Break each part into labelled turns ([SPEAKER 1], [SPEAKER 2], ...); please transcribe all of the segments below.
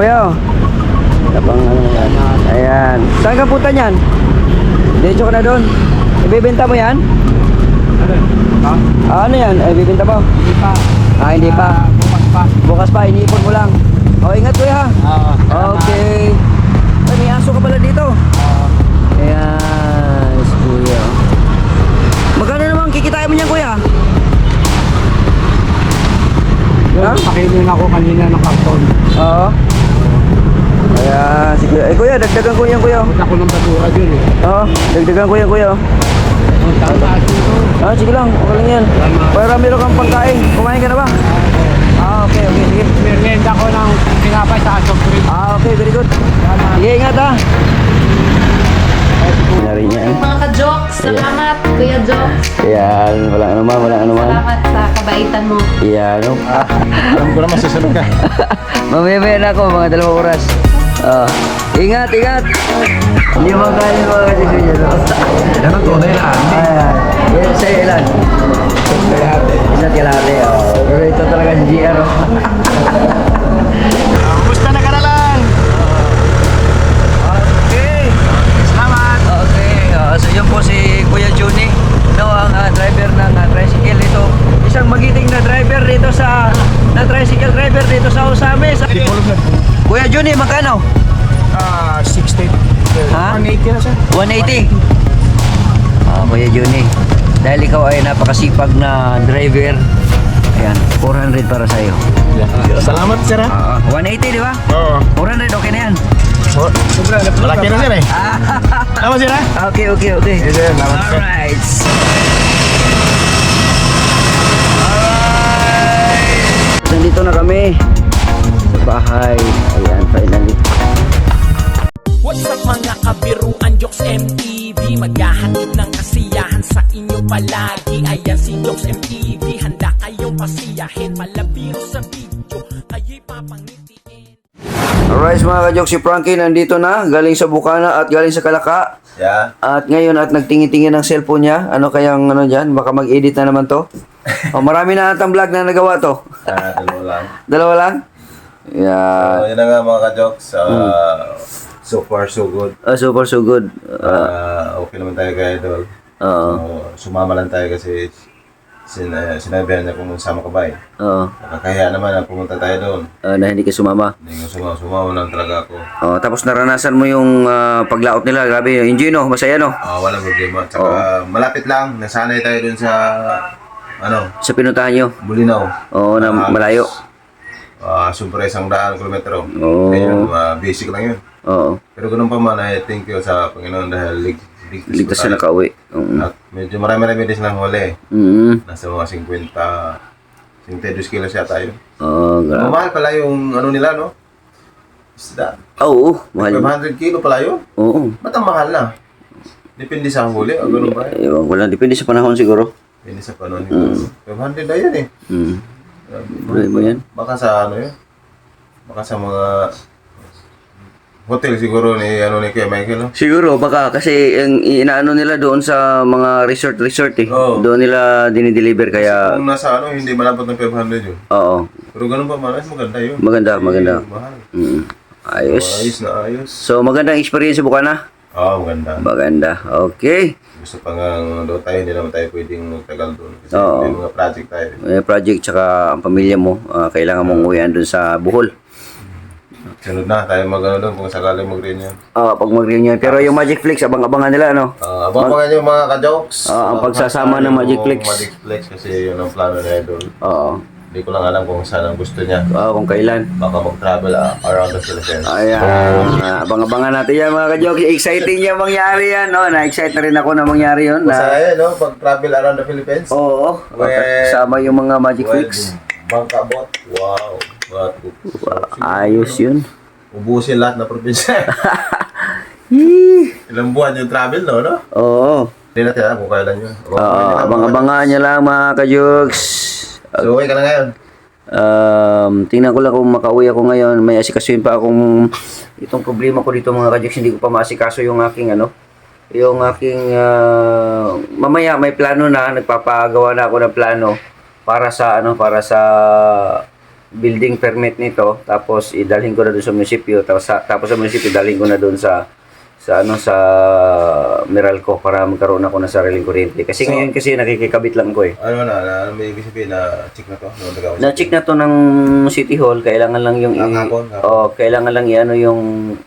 [SPEAKER 1] Kuya, tapang ano yan. Ayan. Saan ka punta niyan? Diretso ka na doon. Ibibenta mo yan?
[SPEAKER 2] Ha?
[SPEAKER 1] Ano yan? Ibibenta mo?
[SPEAKER 2] Hindi pa.
[SPEAKER 1] Hindi pa.
[SPEAKER 2] Bukas pa.
[SPEAKER 1] Bukas pa, iniipon mo lang. Ingat kuya. Okay. Ay, may aso ka pala dito. Ayan, si kuya. Magkano naman kikitain mo niyan kuya? Ha?
[SPEAKER 2] Pakinin ako kanina ng karton.
[SPEAKER 1] Oo. Ayan, si kuya. Kuya, dagdagan ko yan kuya.
[SPEAKER 2] Punta ko ng basura dun eh.
[SPEAKER 1] Oo, dagdagan ko yan kuya.
[SPEAKER 2] Tama siguro.
[SPEAKER 1] Sige lang, okay lang yan. Para meron kang pagkain. Kumain ka na ba? Okay, sige.
[SPEAKER 2] Merienda ko ng pinapay sa soft drink.
[SPEAKER 1] Okay, very good. Sige, ingat ha. Nari niya.
[SPEAKER 3] Mga ka-jokes, salamat Kuya Jokes.
[SPEAKER 1] Ayan, walang anuman.
[SPEAKER 3] Salamat sa kabaitan mo.
[SPEAKER 1] Ayan,
[SPEAKER 2] Alam ko naman susunod ka.
[SPEAKER 1] mamaya na ako, mga 2 oras. Ingat. Hindi mo kaya mga kasisi niya.
[SPEAKER 2] Yan ang tunay na
[SPEAKER 1] Ayan. Yan sa'yo ilan? Isa't kalahati. Pero ito talaga si GR.
[SPEAKER 2] Kumusta na ka na lang? Okay. Salamat.
[SPEAKER 1] Okay. So yun po si Kuya Juni. Ang driver ng tricycle dito. Isang magiting na driver dito sa tricycle driver dito sa Osamis. Kuya Juni, magkano?
[SPEAKER 2] 60.
[SPEAKER 1] Ha?
[SPEAKER 2] 180 na siya.
[SPEAKER 1] 180. Kuya Juni, dahil ikaw ay napakasipag na driver, ayan, 400 para sa iyo.
[SPEAKER 2] Salamat sir ha.
[SPEAKER 1] 180, di ba?
[SPEAKER 2] Oo.
[SPEAKER 1] 400, okay na yan.
[SPEAKER 2] Sobra. Malaki na sir eh. Salamat sir ha.
[SPEAKER 1] Okay.
[SPEAKER 2] Yes, sir. Salamat sir.
[SPEAKER 1] Alright. Nandito na kami sa bahay. Ayan, finally.
[SPEAKER 4] What's up mga kabiruan, Jokes MTV Maghahatid ng kasiyahan sa inyo palagi. Ayan si Jokes MTV, handa kayong pasiyahin. Malabiro sa video, kayo'y papangitiin.
[SPEAKER 1] Alright mga ka-joke, si Frankie nandito na, galing sa Bukana at galing sa Kalaka.
[SPEAKER 5] Yeah.
[SPEAKER 1] At ngayon at nagtingin-tingin ng cellphone niya. Ano kayang ano dyan? Baka mag-edit na naman to. Marami na atang vlog na nagawa to.
[SPEAKER 5] Dalawa lang.
[SPEAKER 1] Dalawa lang? Yeah.
[SPEAKER 5] So, yun na nga mga ka-jokes. So far, so good.
[SPEAKER 1] So good.
[SPEAKER 5] Okay naman tayo kay Idol.
[SPEAKER 1] Oo.
[SPEAKER 5] So, sumama lang tayo kasi sinabihan niya kung sama ka ba eh.
[SPEAKER 1] Oo.
[SPEAKER 5] Nakakahiya naman na pumunta tayo doon.
[SPEAKER 1] Na hindi ka sumama.
[SPEAKER 5] Hindi ko sumama lang talaga ako.
[SPEAKER 1] Tapos naranasan mo yung paglaot nila. Grabe, enjoy no? Masaya no?
[SPEAKER 5] Walang problema. Tsaka malapit lang. Nasanay tayo doon sa
[SPEAKER 1] Sa pinuntahan nyo?
[SPEAKER 5] Bulinaw.
[SPEAKER 1] Oo, na malayo.
[SPEAKER 5] Siyempre 100 kilometro.
[SPEAKER 1] Oo.
[SPEAKER 5] Ayun, basic lang yun.
[SPEAKER 1] Oo.
[SPEAKER 5] Pero ganun pa man, thank you sa Panginoon dahil
[SPEAKER 1] Ligtas na nakauwi.
[SPEAKER 5] At medyo marami din silang huli. Nasa mga 52 kilos yata yun.
[SPEAKER 1] Grabe.
[SPEAKER 5] Mahal pala yung nila, no? Isda.
[SPEAKER 1] Oo, mahal.
[SPEAKER 5] 500 kilo pala yun.
[SPEAKER 1] Oo.
[SPEAKER 5] Ba't ang mahal na? Depende sa huli. O ganun ba?
[SPEAKER 1] Ewan ko lang. Depende sa panahon siguro.
[SPEAKER 5] Depende sa panahon. 500 na yun eh.
[SPEAKER 1] Ano mo yan?
[SPEAKER 5] Baka sa yun? Baka sa mga hotel siguro ni Kuya Michael, no?
[SPEAKER 1] Siguro, baka kasi yung inaano nila doon sa mga resort eh.
[SPEAKER 5] Oo.
[SPEAKER 1] Doon nila dinideliver kaya...
[SPEAKER 5] Kung nasa hindi malapot ng 500 yun.
[SPEAKER 1] Oo.
[SPEAKER 5] Pero ganun pa man, maganda yun.
[SPEAKER 1] Maganda.
[SPEAKER 5] Mahal.
[SPEAKER 1] Ayos.
[SPEAKER 5] Ayos na ayos.
[SPEAKER 1] So, magandang experience sa Bukana?
[SPEAKER 5] Maganda.
[SPEAKER 1] Maganda. Okay.
[SPEAKER 5] Gusto pa nga doon tayo, hindi naman tayo pwedeng magtagal doon. Kasi
[SPEAKER 1] Oo.
[SPEAKER 5] may mga project tayo.
[SPEAKER 1] May project tsaka ang pamilya mo, kailangan mong uwian doon sa Bohol.
[SPEAKER 5] Sunod na, tayo doon kung sakaling mag-renew.
[SPEAKER 1] Pag mag-renew. Pero yung Magic Flix, abangan nila, ano?
[SPEAKER 5] Abangan yung mga ka-jokes.
[SPEAKER 1] ang pagsasama ng Magic Flix.
[SPEAKER 5] Magic Flix kasi yun ang plano na doon.
[SPEAKER 1] Oo.
[SPEAKER 5] Hindi ko lang alam kung saan ang gusto niya.
[SPEAKER 1] Kung kailan.
[SPEAKER 5] Baka mag-travel around the Philippines.
[SPEAKER 1] Ayan. Abang-abangan natin yan, mga ka-joke. Exciting yung mangyari yan, no? Na-excite na rin ako na mangyari yun.
[SPEAKER 5] Masaya, no? Pag-travel around the Philippines.
[SPEAKER 1] Oo. Kasama yung mga Magic Flix.
[SPEAKER 5] Bangka bot. Wow.
[SPEAKER 1] Ayos yun.
[SPEAKER 5] Ubusin lahat na probinsya. Ilang buwan yung travel, no?
[SPEAKER 1] Oo.
[SPEAKER 5] Hindi natin alam kung kailan yun.
[SPEAKER 1] Abang-abangan nyo lang, mga ka-jokes.
[SPEAKER 5] So, okay ka na ngayon?
[SPEAKER 1] Tingnan ko lang kung makauwi ako ngayon. May asikasuhin pa akong itong problema ko dito, mga ka-jokes. Hindi ko pa maasikaso yung aking mamaya may plano na, nagpapagawa na ako ng plano para sa building permit nito, tapos idalhin ko na doon sa munisipyo, tapos sa munisipyo dalhin ko na doon sa Meralco para magkaroon ako ng sariling kuryente. Kasi
[SPEAKER 5] So,
[SPEAKER 1] ngayon kasi nakikikabit lang ko eh.
[SPEAKER 5] Ano may ibig sabihin na check na to?
[SPEAKER 1] Na-check na to ng City Hall, kailangan lang yung
[SPEAKER 5] Hapon.
[SPEAKER 1] kailangan lang i-ano yung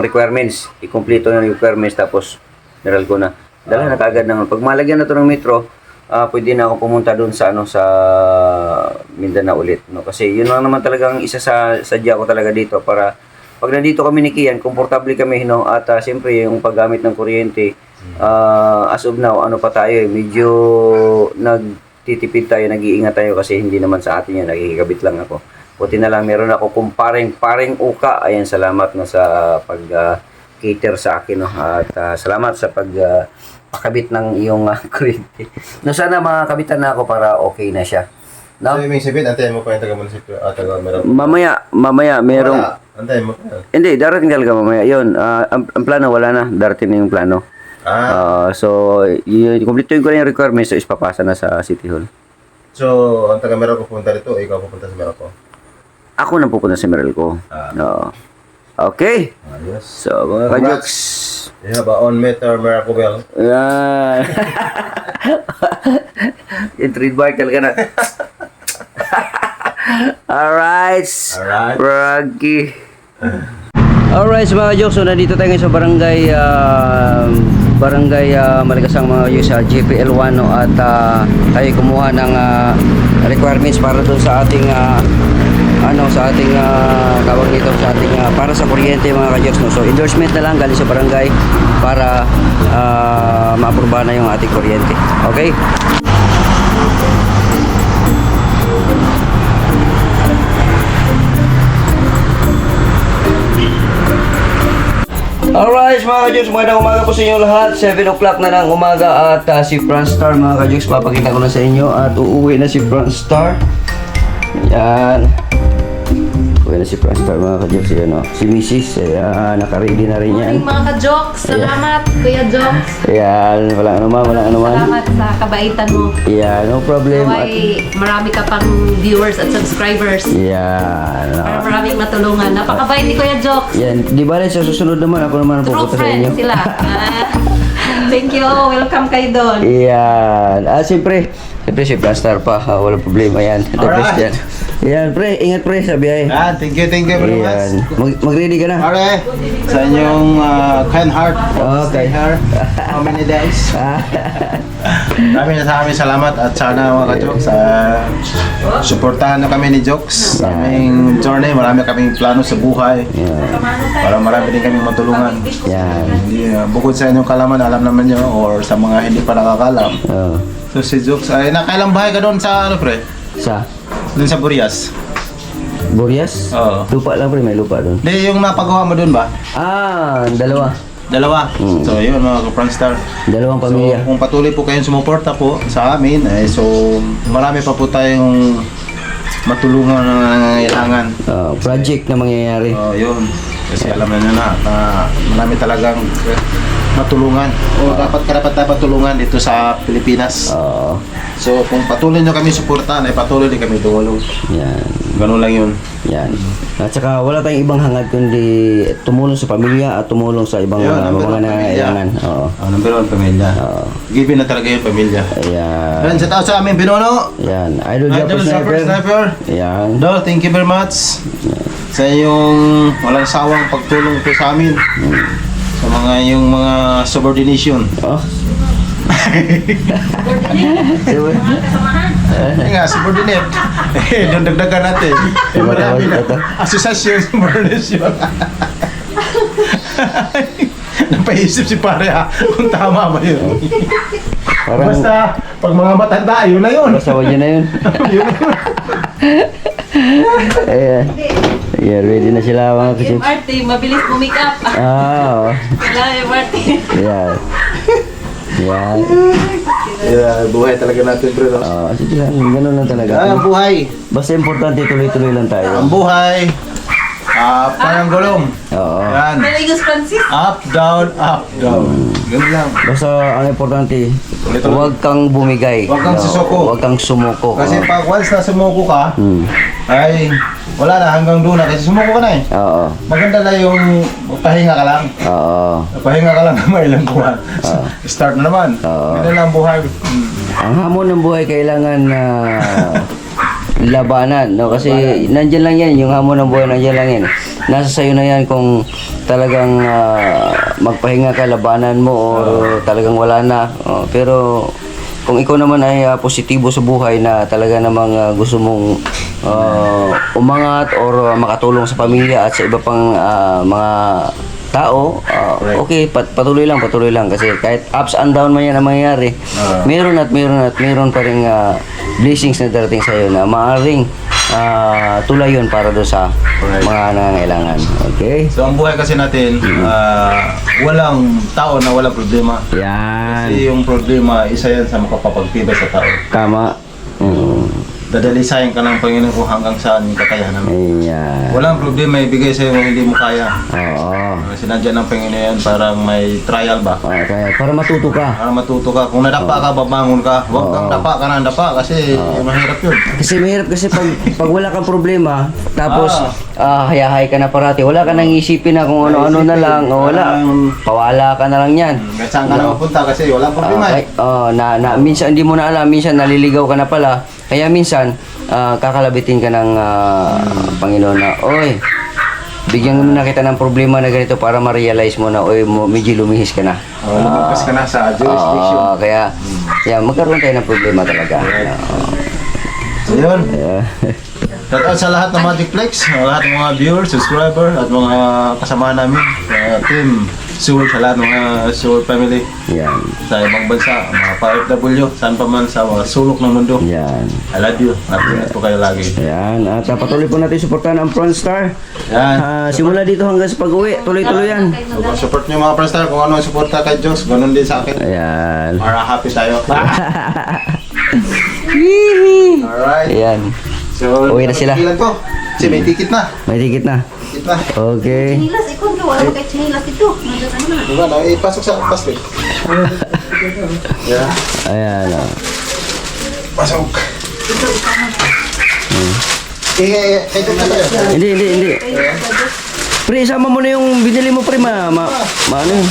[SPEAKER 1] requirements, i-complete yung requirements tapos Meralco na. Dala na kaagad naman. Pag malagyan na to ng metro, pwede na ako pumunta doon sa sa Mindanao ulit, no? Kasi yun lang naman talagang isa sa sadya ko talaga dito para pag nandito kami ni Kian, komportable kami, no? At siyempre yung paggamit ng kuryente, as of now, ano pa tayo eh, medyo nagtitipid tayo, nag-iingat tayo kasi hindi naman sa atin yan, nakikikabit lang ako. Buti na lang meron ako kung paring uka. Ayan, salamat no sa pag-cater sa akin, no? At salamat sa pakabit ng iyong kuryente. No, sana makakabitan na ako para okay na siya. No?
[SPEAKER 5] So, ibig sabihin, antayin mo pa yung taga-munisipyo at taga-Meralco.
[SPEAKER 1] Mamaya merong
[SPEAKER 5] Wala. Antayin mo pa.
[SPEAKER 1] hindi, darating talaga mamaya. Yun, ang plano wala na, darating na yung plano. So, kumpletuhin ko na yung requirements, so ispapasa na sa City Hall.
[SPEAKER 5] So, ang taga-Meralco pupunta dito, ikaw pupunta sa Meralco.
[SPEAKER 1] Ako na pupunta sa Meralco. No. Okay.
[SPEAKER 5] Ayos.
[SPEAKER 1] So, mga
[SPEAKER 5] Congrats.
[SPEAKER 1] kajoks.
[SPEAKER 5] You have a on-meter Meralco bell.
[SPEAKER 1] Yan. Yung trademark talaga na. Alright.
[SPEAKER 5] Alright.
[SPEAKER 1] Raggy. Alright, mga kajoks. So, nandito tayo ngayon sa barangay Malagasang mga kajoks sa JPL1, no? At tayo kumuha ng requirements para doon sa ating sa ating tawag dito sa ating para sa kuryente, mga kajoks, no? So endorsement na lang galing sa barangay para maaprubahan na yung ating kuryente. Okay? Alright, mga kajoks, magandang umaga po sa inyo lahat. 7 o'clock na ng umaga at si Franstar, mga kajoks, papakita ko na sa inyo at uuwi na si Franstar. Yan. Uwi na si Franstar, mga kajoks. Yan, no? Si Mrs. Naka-ready na rin yan.
[SPEAKER 3] Morning mga ka-jokes. Salamat, Kuya Jokes.
[SPEAKER 1] Yan, walang anuman.
[SPEAKER 3] Salamat sa kabaitan mo.
[SPEAKER 1] Yan, no problem.
[SPEAKER 3] Naway, marami ka pang viewers at subscribers.
[SPEAKER 1] Yan.
[SPEAKER 3] Para maraming matulungan. Napakabait ni Kuya Jokes.
[SPEAKER 1] Yan, di ba rin sa susunod naman ako naman ang
[SPEAKER 3] True
[SPEAKER 1] pupunta sa inyo.
[SPEAKER 3] friends sila. Thank you. Welcome kayo doon.
[SPEAKER 1] Yan. Siyempre si Franstar pa. Walang problema yan. The best yan. Yan, pre. Ingat, pre, sa biyahe.
[SPEAKER 2] Thank you very much.
[SPEAKER 1] Yan. Mag-ready ka na.
[SPEAKER 2] Alright, sa inyong kind heart.
[SPEAKER 1] Okay.
[SPEAKER 2] How many days? Maraming salamat at sana mga ka-jokes suportahan na kami ni Jokes sa aming journey. Marami kaming plano sa buhay para marami din kaming matulungan.
[SPEAKER 1] Yan.
[SPEAKER 2] Hindi, bukod sa inyong kalaman, alam naman nyo or sa mga hindi pa nakakalam.
[SPEAKER 1] Oh.
[SPEAKER 2] So si Jokes, nakailang bahay ka doon sa ano pre?
[SPEAKER 1] Sa
[SPEAKER 2] Doon sa Burias.
[SPEAKER 1] Burias?
[SPEAKER 2] Oo.
[SPEAKER 1] Lupa lang, pre. May lupa doon.
[SPEAKER 2] Hindi, yung napagawa mo doon ba?
[SPEAKER 1] Dalawa.
[SPEAKER 2] So yun mga ka-Franstar.
[SPEAKER 1] Dalawang pamilya.
[SPEAKER 2] So, kung patuloy po kayong sumuporta po sa amin, so marami pa po tayong matulungan na nangangailangan.
[SPEAKER 1] Project na mangyayari.
[SPEAKER 2] Yun. Kasi alam na marami talagang matulungan. O dapat tulungan dito sa Pilipinas. So kung patuloy nyo kami suportahan, ay patuloy din kami tumulong.
[SPEAKER 1] Yan.
[SPEAKER 2] Ganun lang yun.
[SPEAKER 1] Yan. At saka wala tayong ibang hangad kundi tumulong sa pamilya at tumulong sa ibang
[SPEAKER 2] Yun, number
[SPEAKER 1] mga
[SPEAKER 2] one,
[SPEAKER 1] nangangailangan. Oo.
[SPEAKER 2] Number one, pamilya. Given na talaga yung pamilya.
[SPEAKER 1] Ayan.
[SPEAKER 2] Yan, sa tao sa aming Binono.
[SPEAKER 1] Yan. Idol
[SPEAKER 2] Idol
[SPEAKER 1] Sniper.
[SPEAKER 2] Sniper.
[SPEAKER 1] Yan.
[SPEAKER 2] Dol, thank you very much sa iyong walang sawang pagtulong po sa amin sa yung mga subordination.
[SPEAKER 1] Oh.
[SPEAKER 2] Hindi nga, subordinate. Doon dagdagan natin. Marami na. Asosasyon, subordination. Napaisip si pare kung tama ba yun.
[SPEAKER 1] Parang
[SPEAKER 2] Basta, pag mga matanda, yun na yun.
[SPEAKER 1] basta wag yun na yun. Ayan. Ayan, ready na sila mga kasi.
[SPEAKER 3] MRT, mabilis bumik up.
[SPEAKER 1] Oo.
[SPEAKER 3] Kailangan MRT.
[SPEAKER 1] Yan. Yan.
[SPEAKER 2] Buhay talaga natin, bro.
[SPEAKER 1] Sige lang, ganun lang talaga.
[SPEAKER 2] Ang buhay.
[SPEAKER 1] Basta importante, tuloy-tuloy lang tayo.
[SPEAKER 2] Ang buhay. Parang gulong.
[SPEAKER 1] Oo.
[SPEAKER 2] Yan.
[SPEAKER 3] Meligos Francis.
[SPEAKER 2] Up, down, up, down. Ganun lang.
[SPEAKER 1] Basta ang importante,
[SPEAKER 2] Ito.
[SPEAKER 1] huwag kang bumigay.
[SPEAKER 2] Huwag kang susuko.
[SPEAKER 1] Huwag kang sumuko.
[SPEAKER 2] Kasi pag once na sumuko ka,
[SPEAKER 1] Hmm.
[SPEAKER 2] ay wala na hanggang doon na. Kasi sumuko ka na eh.
[SPEAKER 1] Oo.
[SPEAKER 2] Maganda lang yung pahinga ka lang.
[SPEAKER 1] Oo.
[SPEAKER 2] Pahinga ka lang ng ilang buwan. Start na naman.
[SPEAKER 1] Oo.
[SPEAKER 2] Ganun lang buhay.
[SPEAKER 1] Ang hamon ng buhay kailangan na labanan, no? Kasi nandiyan lang yan, yung hamon ng buhay nandiyan lang yan. Nasa sayo na yan kung talagang magpahinga ka, labanan mo o talagang wala na. Pero kung ikaw naman ay positibo sa buhay na talaga namang gusto mong umangat or makatulong sa pamilya at sa iba pang mga tao, okay, patuloy lang kasi kahit ups and down man yan ang mangyayari, meron pa rin blessings na darating sa iyo na maaaring tulay yun para doon sa mga nangangailangan. Okay?
[SPEAKER 2] So ang buhay kasi natin, walang tao na walang problema.
[SPEAKER 1] Yan.
[SPEAKER 2] Kasi yung problema, isa yan sa makapapagtibay sa tao.
[SPEAKER 1] Tama.
[SPEAKER 2] Dadalisayin ka ng Panginoon kung hanggang saan yung kakayahan namin.
[SPEAKER 1] Ayan.
[SPEAKER 2] Walang problema ibigay sa'yo kung hindi mo kaya.
[SPEAKER 1] Oo.
[SPEAKER 2] Kasi nandiyan ng Panginoon parang may trial ba?
[SPEAKER 1] Kaya, para matuto ka.
[SPEAKER 2] Para matuto ka. Kung nadapa ka, babangon ka. Huwag kang dapa ka na dapa kasi mahirap yun.
[SPEAKER 1] Kasi mahirap kasi pag wala kang problema, tapos hayahay ka na parati, wala ka nang isipin na kung ano-ano na lang, o wala. Pawala ka na lang yan.
[SPEAKER 2] Kahit saan ka na mapunta kasi walang problema eh.
[SPEAKER 1] Minsan hindi mo na alam, minsan naliligaw ka na pala. Kaya minsan, kakalabitin ka ng Panginoon na, oy, bigyan mo na kita ng problema na ganito para ma-realize mo na, oy, medyo lumihis ka na.
[SPEAKER 2] Lumagpas ka na sa jurisdiction.
[SPEAKER 1] Kaya magkaroon tayo ng problema talaga.
[SPEAKER 2] So yun. Shout out sa lahat ng Magicplex, lahat ng mga viewers, subscriber, at mga kasama namin sa team Seoul, sa lahat ng mga Seoul family
[SPEAKER 1] Yan.
[SPEAKER 2] sa ibang bansa, mga PFW, saan pa man sa mga sulok ng mundo.
[SPEAKER 1] Yan.
[SPEAKER 2] I love you. At po kayo lagi.
[SPEAKER 1] Yan. At patuloy po natin suportahan ang Front Star.
[SPEAKER 2] Yan.
[SPEAKER 1] Simula dito hanggang sa pag-uwi. Tuloy-tuloy yan.
[SPEAKER 2] So, support nyo mga Friends Star, kung ano ang suporta kay Diyos, ganun din sa akin.
[SPEAKER 1] Ayan.
[SPEAKER 2] Para happy tayo. Alright.
[SPEAKER 1] Ayan.
[SPEAKER 2] So,
[SPEAKER 1] Uwi na sila.
[SPEAKER 2] tigilan ko. Kasi may ticket na.
[SPEAKER 1] May ticket na.
[SPEAKER 2] Ticket na.
[SPEAKER 1] Okay.
[SPEAKER 3] Chinilas, ikaw ka. Wala mo kay chinilas ito. Nandun na.
[SPEAKER 2] Diba na, ipasok sa plastic. Yeah.
[SPEAKER 1] Ayan.
[SPEAKER 2] Pasok. Ito na tayo.
[SPEAKER 1] Hindi. Pre, isama mo na yung binili mo, pre. Ano yun?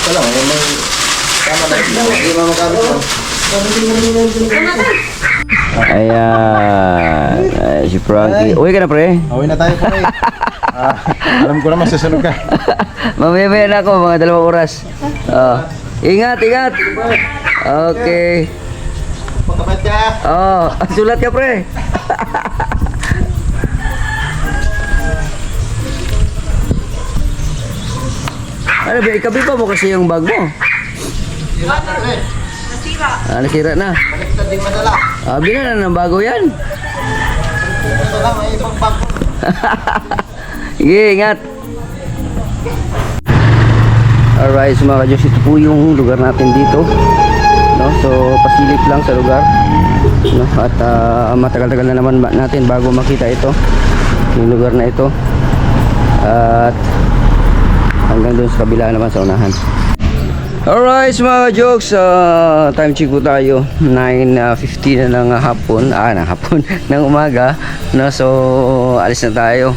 [SPEAKER 2] Wala, may tama na. Hindi mo magamit yun.
[SPEAKER 1] Ayan. Si Frankie. Uwi ka na, pre.
[SPEAKER 2] Uwi na tayo pa alam ko naman susunod ka.
[SPEAKER 1] Mamaya na ako, mga 2 oras. Ingat. Okay.
[SPEAKER 2] Pagkapat ka.
[SPEAKER 1] Sulat ka, pre. Ano ba, ikabi pa mo kasi yung bag mo? Nasira na.
[SPEAKER 2] Baliktad din madala.
[SPEAKER 1] Bilhan na ng bago yan.
[SPEAKER 2] Ito lang, may ibang bag.
[SPEAKER 1] Sige, ingat. Alright, so mga ka-Diyos, ito po yung lugar natin dito. No? So, pasilip lang sa lugar. No? At matagal-tagal na naman natin bago makita ito. Yung lugar na ito. At hanggang doon sa kabila naman sa unahan. Alright, so mga jokes, time check po tayo. 9:50 na ng hapon, ng umaga. No, so alis na tayo.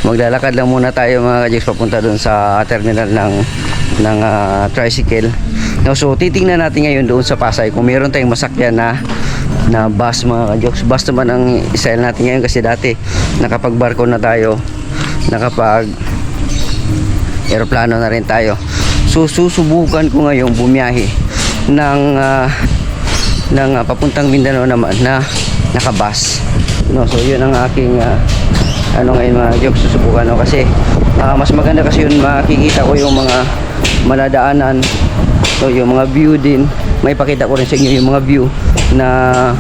[SPEAKER 1] Maglalakad lang muna tayo mga ka-jokes papunta doon sa terminal ng tricycle. No, so titingnan natin ngayon doon sa Pasay kung meron tayong masakyan na bus mga ka-jokes. Bus naman ang style natin ngayon kasi dati nakapag-barko na tayo, nakapag aeroplano na rin tayo. So susubukan ko ngayong bumiyahe ng papuntang Mindanao naman na nakabus. No, so yun ang aking ngayon mga jokes, susubukan no, kasi mas maganda kasi yun, makikita ko yung mga maladaanan, so yung mga view din, may pakita ko rin sa inyo yung mga view na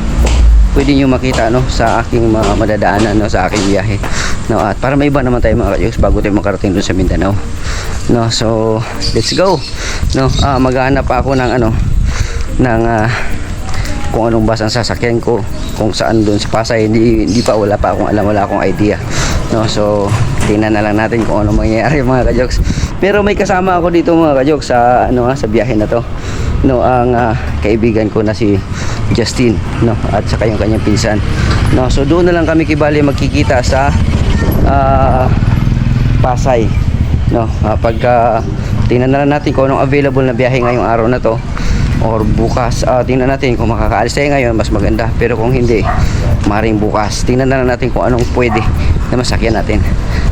[SPEAKER 1] pwede nyo makita no sa aking mga madadaanan no sa aking biyahe no, at para may iba naman tayo mga jokes bago tayo makarating doon sa Mindanao. No, so let's go. No, maghahanap pa ako ng kung anong bus ang sasakyan ko, kung saan doon sa Pasay. Hindi pa, wala pa akong alam, wala akong idea. No, so tingnan na lang natin kung ano mangyayari mga kajoks. Pero may kasama ako dito mga kajoks sa sa biyahe na to. No, ang kaibigan ko na si Justin, no, at saka yung kanyang pinsan. No, so doon na lang kami kibali magkikita sa Pasay. No, pagka tingnan na lang natin kung anong available na biyahe ngayong araw na to or bukas. Tingnan natin kung makakaalis tayo ngayon, mas maganda. Pero kung hindi, maring bukas. Tingnan na lang natin kung anong pwede na masakyan natin.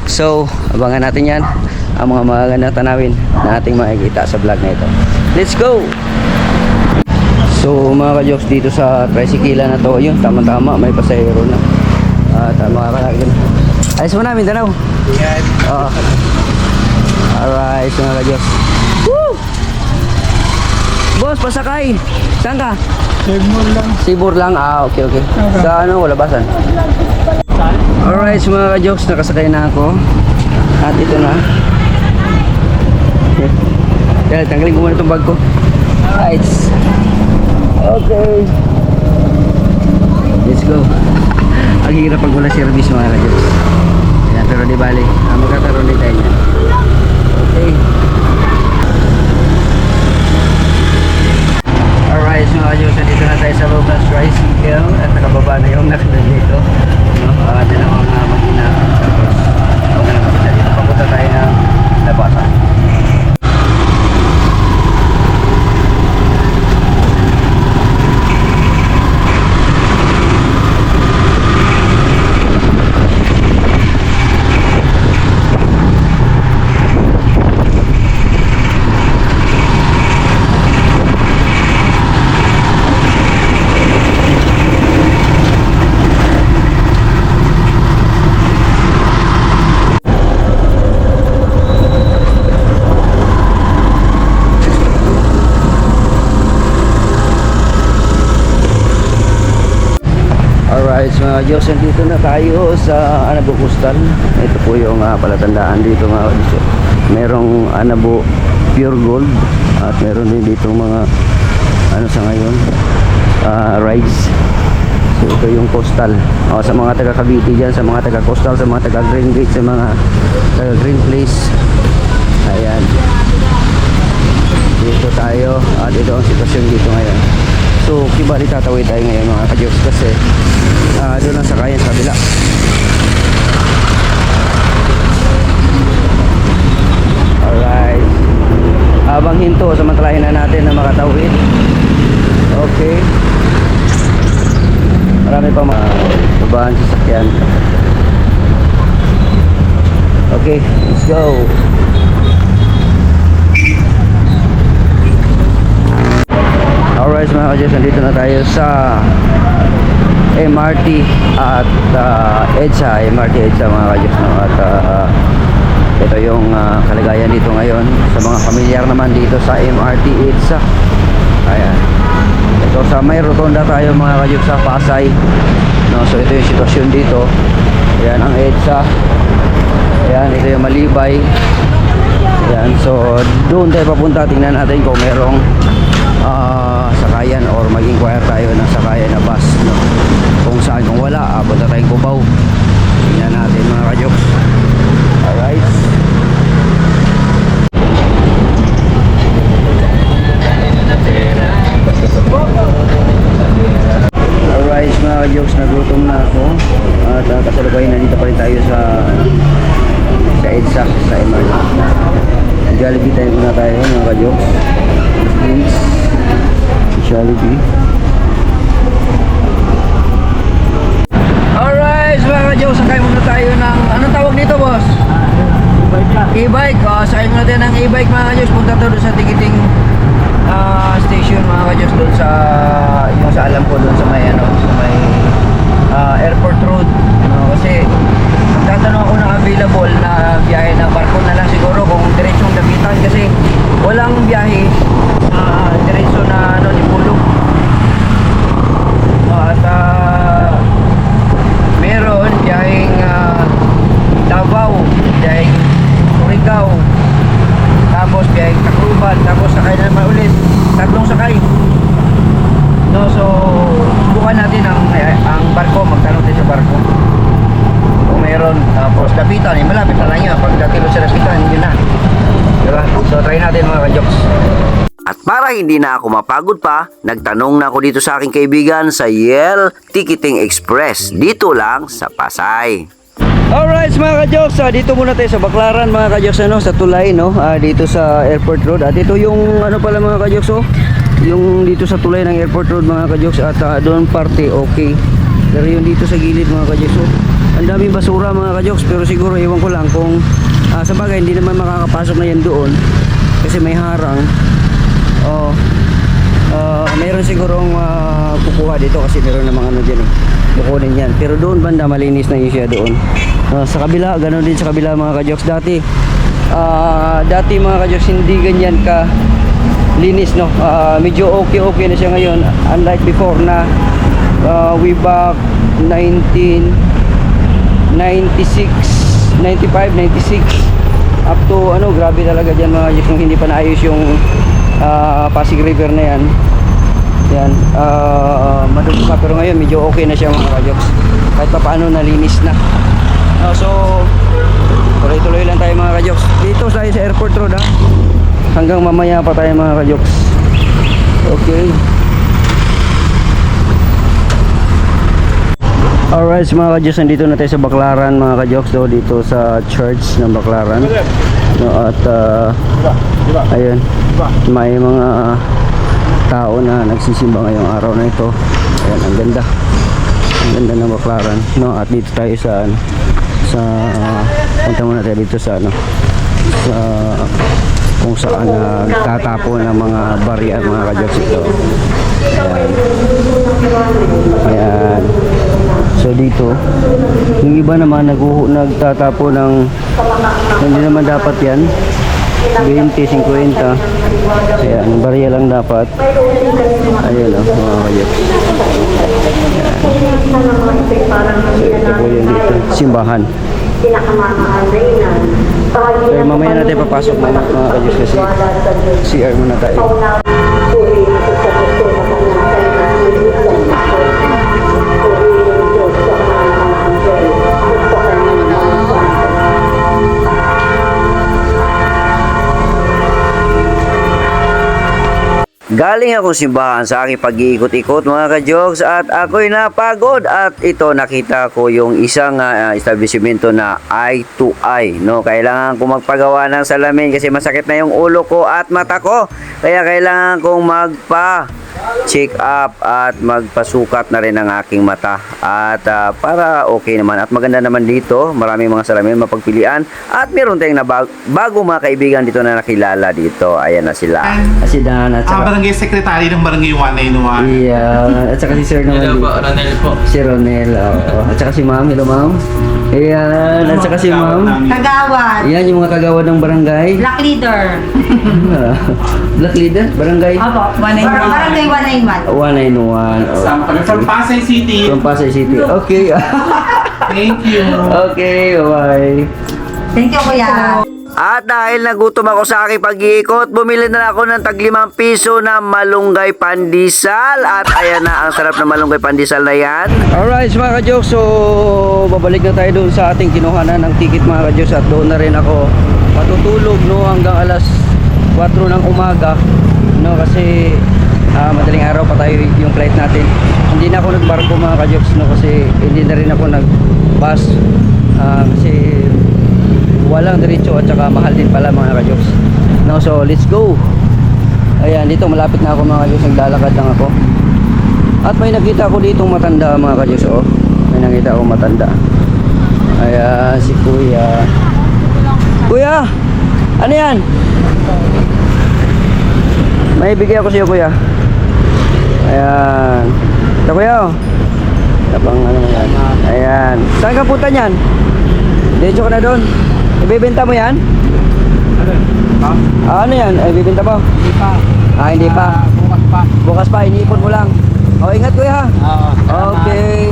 [SPEAKER 1] So, abangan natin yan, ang mga magagandang tanawin na ating makikita sa vlog na ito. Let's go! So, mga ka-jokes, dito sa tricycle na to, yun, tama-tama, may pasahero na. At makakalaki na. Alis mo na, Mindanao.
[SPEAKER 2] Yan.
[SPEAKER 1] Alright, mga ka-jokes. Woo! Boss, pasakay. Saan ka? Sibur lang. Okay. Sa wala basan. Alright, mga ka-jokes, nakasakay na ako. At ito na. Yan, tanggalin ko muna itong bag ko. Right. Okay. Let's go. Ang hirap pag wala service mga ka-jokes. Yan, pero di bali. Magkakaroon din tayo niyan. Okay. Alright, so ayos, dito na tayo sa Locals Tricycle at nakababa na yung nakita dito. No? Dalawang makina. Tapos, okay na makita dito. Papunta tayo ng labasan. Alright, so mga Diyos, dito na tayo sa Anabo Coastal. Ito po yung palatandaan dito mga Diyos. Merong Anabo Pure Gold at meron din dito mga sa ngayon rides. So ito yung coastal. Sa mga taga Cavite dyan, sa mga taga coastal, sa mga taga Green Gate, sa mga taga Green Place. Ayan. Dito tayo at ito ang sitwasyon dito ngayon. So, kibali tatawid tayo ngayon mga ka-jokes kasi doon ang sakayan sa kabila. Alright. Habang hinto, samantalahin na natin na makatawid. Okay. Marami pa mga babahan sa sakyan. Okay, let's go. Alright mga ka-jokes, nandito na tayo sa MRT at EDSA, MRT EDSA mga ka-jokes, no? At ito yung kalagayan dito ngayon sa mga familiar naman dito sa MRT EDSA. Ayan, ito sa may rotonda tayo mga ka-jokes sa Pasay, no? So ito yung sitwasyon dito. Ayan ang EDSA. Ayan, ito yung Malibay. Ayan, so doon tayo papunta. Tingnan natin kung merong sakayan or mag-inquire tayo ng sakayan na bus, no? Kung saan, kung wala, punta tayong Cubao. Tingnan natin mga ka-jokes. Alright. Alright mga ka-jokes, nagutom na ako at kasalukay na dito pa rin tayo sa EDSA, sa MRT. Jollibee tayo muna tayo mga ka-jokes. Please, Jollibee. Alright, mga ka-jokes, sakay muna tayo ng, anong tawag dito boss? E-bike. Sakay muna tayo ng e-bike mga ka-jokes. Punta tayo doon sa ticketing station mga ka-jokes, doon sa yung sa alam ko doon sa may sa may airport road, kasi tatanong ako ng available na biyahe na barko na lang siguro kung diretsong Dapitan kasi walang biyahe diretso na Dipolog. At meron biyaheng Davao, biyaheng Surigao, tapos biyaheng Tacloban, tapos sakay na naman ulit, tatlong sakay. No, so subukan natin ang barko, magtanong din sa barko kung mayroon. Tapos lapitan, malapit na lang yun. Pag datilo sa lapitan, yun na. Diba? So try natin mga ka-jokes.
[SPEAKER 6] At para hindi na ako mapagod pa, nagtanong na ako dito sa aking kaibigan sa Yel Ticketing Express. Dito lang sa Pasay.
[SPEAKER 1] Alright mga ka-jokes, dito muna tayo sa Baclaran mga ka-jokes, ano, sa tulay, no? Dito sa Airport Road. At ito yung ano pala mga ka-jokes, oh, yung dito sa tulay ng Airport Road mga ka-jokes. At doon parte okay. Pero yung dito sa gilid mga ka-jokes, oh, ang daming basura mga ka-jokes. Pero siguro iwan ko lang kung sa bagay hindi naman makakapasok na yan doon kasi may harang. Mayroon sigurong kukuha dito kasi meron namang ano dyan, kukunin yan. Pero doon banda malinis na yun siya doon. Sa kabila, ganoon din sa kabila mga ka-jokes. Dati mga ka-jokes hindi ganyan ka linis, no. Medyo okay na siya ngayon, unlike before na way back 1996, 95, 96 up to ano, grabe talaga dyan mga ka-jokes nung hindi pa naayos yung Pasig River na yan. Yan, madugo pa, pero ngayon medyo okay na siya mga ka-jokes. Kahit pa paano nalinis na. So tuloy-tuloy lang tayo mga ka-jokes. Dito tayo sa Airport Road, ha. Hanggang mamaya pa tayo mga ka-jokes. Okay. Alright mga ka-jokes, nandito na tayo sa Baclaran mga ka-jokes, dito sa church ng Baclaran. At ayun, may mga tao na nagsisimba ngayong araw na ito. Ayan, ang ganda ng Baclaran, no? At dito tayo sa punta muna tayo dito sa sa kung saan nagtatapon ng mga barian mga ka-jokes ito. Ayan. So dito, yung iba naman nagtatapo ng hindi naman dapat yan, 20, 50. Ayan, barya lang dapat. Ayan o, mga ka-jokes. So ito po yun dito, simbahan. So mamaya natin papasok mga ka-jokes kasi CR muna tayo.
[SPEAKER 6] Galing ako simbahan sa aking pag-iikot-ikot mga ka-jokes at ako'y napagod at ito nakita ko yung isang establishmento na eye to eye, no? Kailangan ko magpagawa ng salamin kasi masakit na yung ulo ko at mata ko, kaya kailangan kong check up at magpasukat na rin ang aking mata at para okay naman at maganda naman dito, maraming mga salamin mapagpilian at meron tayong bago mga kaibigan dito na nakilala dito. Ayan na sila, si Dan at saka
[SPEAKER 7] barangay secretary ng barangay 191.
[SPEAKER 1] yeah, at saka si Sir naman dito.
[SPEAKER 8] Ronel po.
[SPEAKER 1] Si Ronel, at saka si Ma'am. Hello Ma'am. Ayan, at saka si Ma'am.
[SPEAKER 3] Kagawad.
[SPEAKER 1] Yan yung mga kagawad ng barangay.
[SPEAKER 3] Black leader.
[SPEAKER 1] Black leader, barangay
[SPEAKER 3] Opo, 191. Barangay 191.
[SPEAKER 1] 191.
[SPEAKER 7] Sama kami from Pasay City.
[SPEAKER 1] From Pasay City. Okay.
[SPEAKER 7] Thank you.
[SPEAKER 1] Okay, bye.
[SPEAKER 3] Thank you, kuya.
[SPEAKER 6] At dahil nagutom ako sa aking pag-iikot, bumili na ako ng tag-5 piso na malunggay pandesal. At ayan na, ang sarap na malunggay pandesal na yan.
[SPEAKER 1] Alright mga ka-jokes, so babalik na tayo doon sa ating kinuhanan ng ticket mga ka-jokes. At doon na rin ako matutulog, no, hanggang alas 4 ng umaga, no, kasi madaling araw pa tayo yung flight natin. Hindi na ako nagbarko mga ka-jokes, no, kasi hindi na rin ako nag-bus kasi walang diretso at saka mahal din pala mga ka-jokes, no. So let's go. Ayan, dito malapit na ako mga ka-jokes, naglalakad lang ako at may nakita ako ditong matanda mga ka-jokes. Oh, may nakita ako matanda. Ayan, si kuya. Kuya, ano yan? May bigay ako sa iyo kuya. Ayan, ito kuya, oh. Tapang ano yan. Ayan, saan ka punta niyan? Diretso ka na doon. Ibebenta mo yan? Ano yan? Ay, bibenta mo? Hindi pa. Hindi pa. Bukas pa. Bukas pa, iniipon mo lang. Ingat kuya ha. Okay.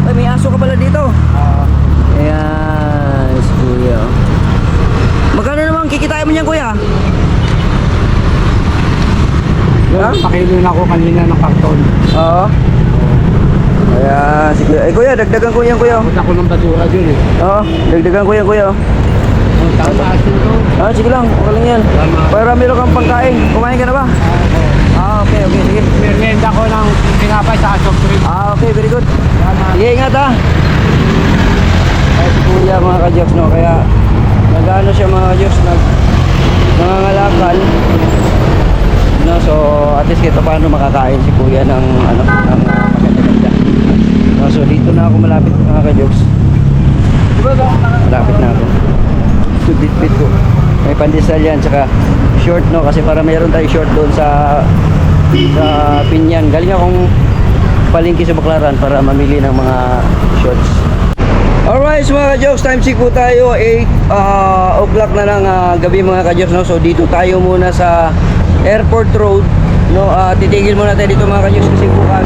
[SPEAKER 1] Ay, may aso ka pala dito. Ayan, si kuya. Magkano naman kikitain mo niyan kuya?
[SPEAKER 8] Pakilo na ako kanina ng karton.
[SPEAKER 1] Oo.
[SPEAKER 6] Ayan, si kuya. Kuya, dagdagan ko yan, kuya.
[SPEAKER 1] Punta ko ng basura dun eh.
[SPEAKER 6] Oo, dagdagan ko yan, kuya.
[SPEAKER 1] Tama asin to.
[SPEAKER 6] Sige lang, okay lang yan. Para meron kang pagkain. Kumain ka na ba? Okay, sige.
[SPEAKER 1] Merienda ko ng pinapay sa soft drink.
[SPEAKER 6] Okay, very good. Sige, ingat ha. Kaya si kuya mga ka-Joks, no? Kaya nag-ano siya mga ka-Joks, nangangalakal. No, so at least kita paano makakain si kuya ng ano, ng maganda-ganda. No, so dito na ako malapit mga ka-Joks. Malapit na ako. Bit ko. May pandesal yan, tsaka short, no? Kasi para mayroon tayo short doon sa Pinyan. Galing akong palengke sa Baclaran para mamili ng mga shorts. Alright, so mga ka-Joks, time check po tayo. 8 o'clock na ng gabi mga ka-Joks, no? So dito tayo muna sa Airport Road, no? Titigil muna tayo dito mga ka-Joks kasi bukas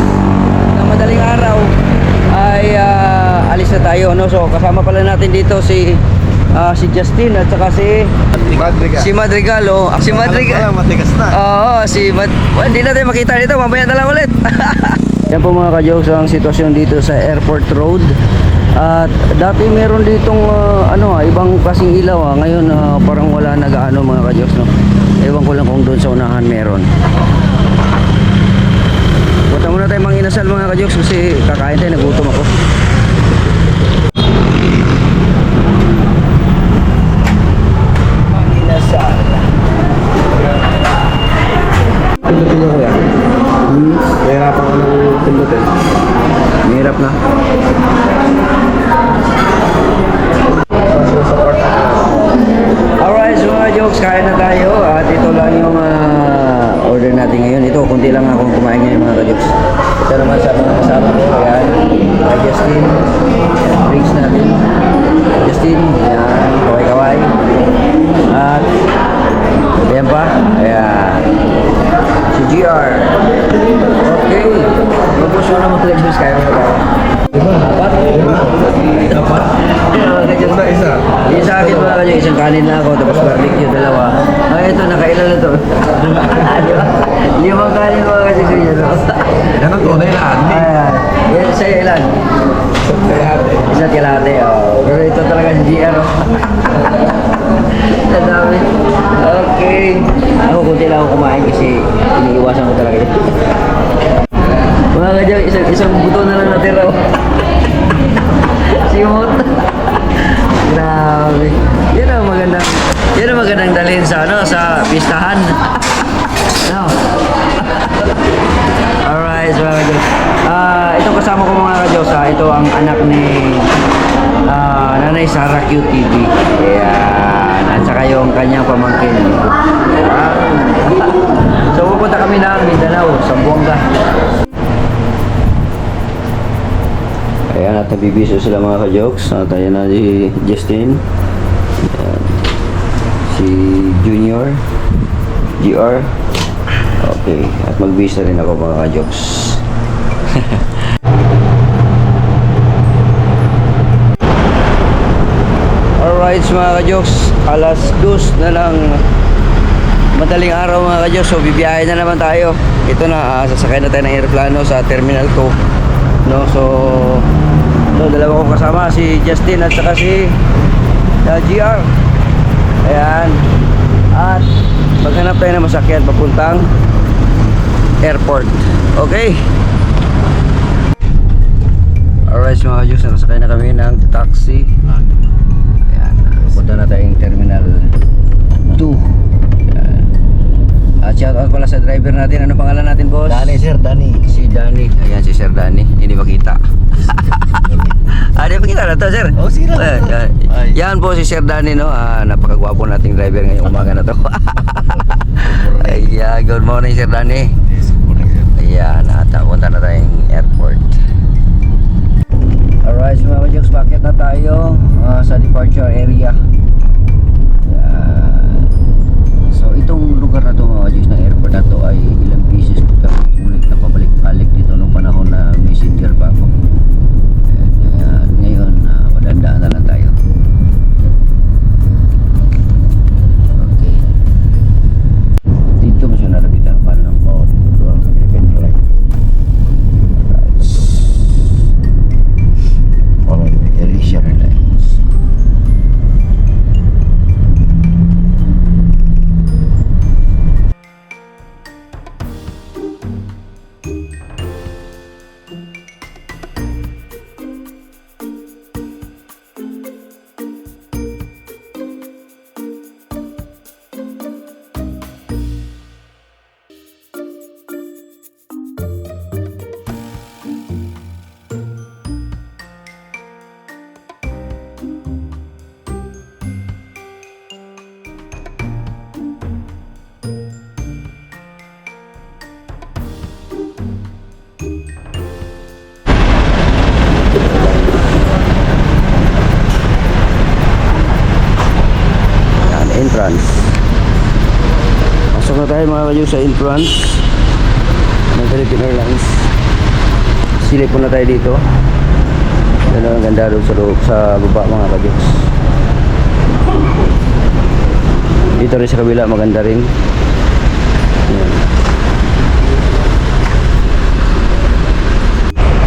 [SPEAKER 6] na madaling araw ay alis na tayo, no? So kasama pala natin dito si Justin at saka si Madrigal, oh. Si Madrigal.
[SPEAKER 2] Matigas na.
[SPEAKER 6] Oo, hindi natin makita dito, mamaya na lang ulit. Yan po mga ka-Joks ang sitwasyon dito sa Airport Road. At dati meron ditong ibang klaseng ilaw, ngayon parang wala nag-ano mga ka-Joks, no. Ewan ko lang kung doon sa unahan meron. Punta muna tayo manginasal mga ka-Joks kasi kakain tayo, nagutom ako. Manginasal. Pindutin niyo kuya.
[SPEAKER 2] Mahirapan ko ng pindutin.
[SPEAKER 6] Mahirap na. Alright, so mga Joks, kain na tayo at ito lang yung order natin ngayon. Ito, kunti lang akong kumain ngayon mga ka-Joks. Ito naman sa mga kasama ko, ayan, kay Justin, drinks natin. Justin, ayan, kaway-kaway. At, ayan pa, ayan, si GR. Okay, magpuso na mga Joks, kaya mo tayo. Apat?
[SPEAKER 2] Isa.
[SPEAKER 6] Yung sa akin mga kanya, isang kanin na ako, tapos barbecue, dalawa. Ito, nakailan na to. Di ba? Limang kanin mga kanya sa inyo, no?
[SPEAKER 2] Yan ang tunay na ate.
[SPEAKER 6] Yan, sa'yo ilan? Isa't kalahati, oh. Pero ito talaga si GR, oh. Ang dami. Okay. Ako, kunti lang ako kumain kasi iniiwasan ko talaga yun. Mga kanya, isang buto na lang natira, oh. Simot. Grabe. Yan ang magandang dalhin sa pistahan. No. Alright, so mga ka-Joks. Itong kasama ko mga ka-Joks, ito ang anak ni Nanay Sara QTV. Ayan. At saka yung kanyang pamangkin. So pupunta kami ng Mindanao, Zamboanga. Ayan, at nabibiso sila mga ka-Joks. At ayan na si Justin. Ayan. Si Junior. GR. Okay. At magbis na rin ako mga ka-Joks. Alright mga ka-Joks. Alas 2 na lang madaling araw mga ka-Joks. So bibiyahe na naman tayo. Ito na, sasakay na tayo ng aeroplano sa Terminal 2. No, so dalawa ko kasama, si Justin at saka si GR. Ayan. At maghanap tayo ng masakyan papuntang airport. Okay. Alright mga Diyos, nakasakay na kami ng taxi. Ayan. Punta na tayong Terminal 2. Ayan. At shout out pala sa driver natin. Ano pangalan natin, boss?
[SPEAKER 1] Dani, Sir Dani.
[SPEAKER 6] Si Dani. Ayan si Sir Dani. Hindi makita. Hindi makita na to, Sir.
[SPEAKER 1] Oh, sige lang.
[SPEAKER 6] Yan po si Sir Dani, no? Napakagwapo nating driver ngayong umaga na to. Ayan, good morning, Sir Dani. Ayan, punta na tayong airport. Alright, so mga Joks, bakit na tayo sa departure area. So itong lugar na to mga Joks, ng airport na to ay ilang beses ko ulit na pabalik-balik dito nung panahon na messenger pa ako. Ngayon madandaan na lang tayo. Okay, dito mo siya nalapitan para ng American flight. entrance. Pasok na tayo mga kayo sa entrance ng Philippine Airlines. Silip po na tayo dito. Yan ang ganda doon sa loob, sa baba mga kajoks. Dito rin sa kabila maganda rin. Yan.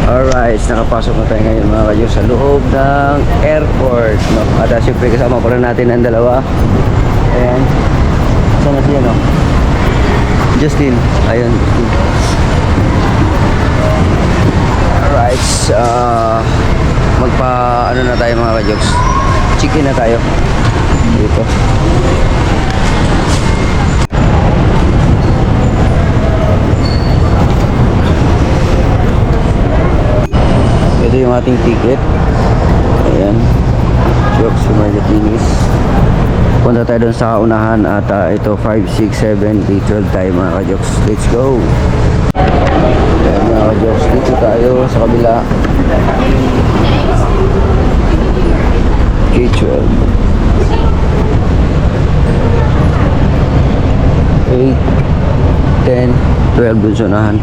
[SPEAKER 6] Alright, nakapasok na tayo ngayon mga kajoks sa loob ng airport, no? At siyempre kasama pa rin natin ang dalawa. Ayan. Sana siya, no? Justin. Ayun, Justin. Alright, ano na tayo mga kajoks. Check-in na tayo dito. Ito yung ating ticket. Ayan, Jokes Margatinis. Punta tayo doon sa unahan at ito 5, 6, 7, 8, 12 tayo mga kajoks. Let's go! Ayan mga kajoks, dito tayo sa kabila. K12 8, 10, 12 dun sa unahan.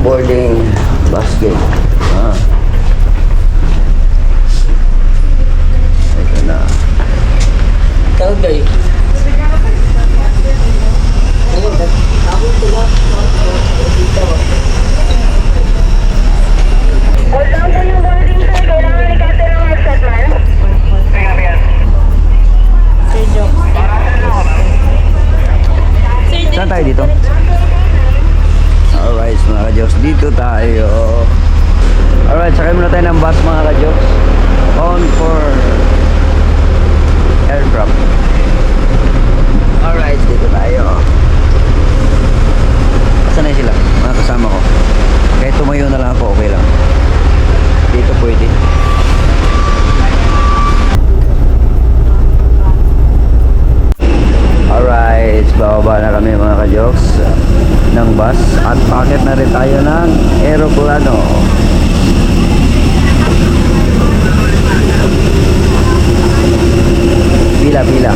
[SPEAKER 6] Boarding basket. Ito na.
[SPEAKER 1] Kalgay.
[SPEAKER 6] Saan tayo dito? Alright mga kajoks, dito tayo. Alright, sakay muna tayo ng bus mga kajoks. On for airdrop. Alright, dito tayo. Saan na sila? Mga kasama ko. Kahit tumayo na lang ako, okay lang. Dito pwede. Alright, bababa na kami mga kajoks ng bus at packet na rin tayo ng aeroplano. Pila-pila.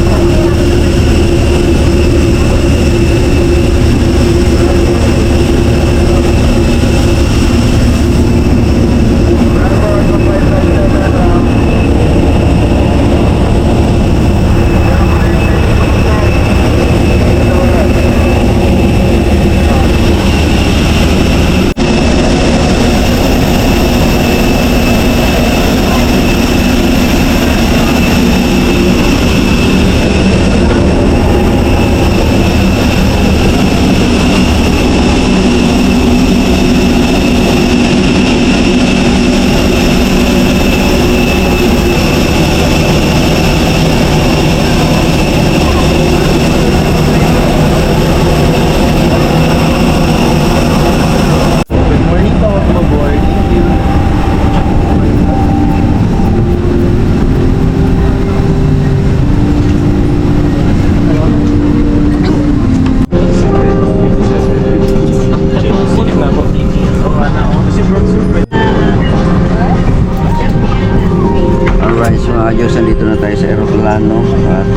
[SPEAKER 6] aeroplano at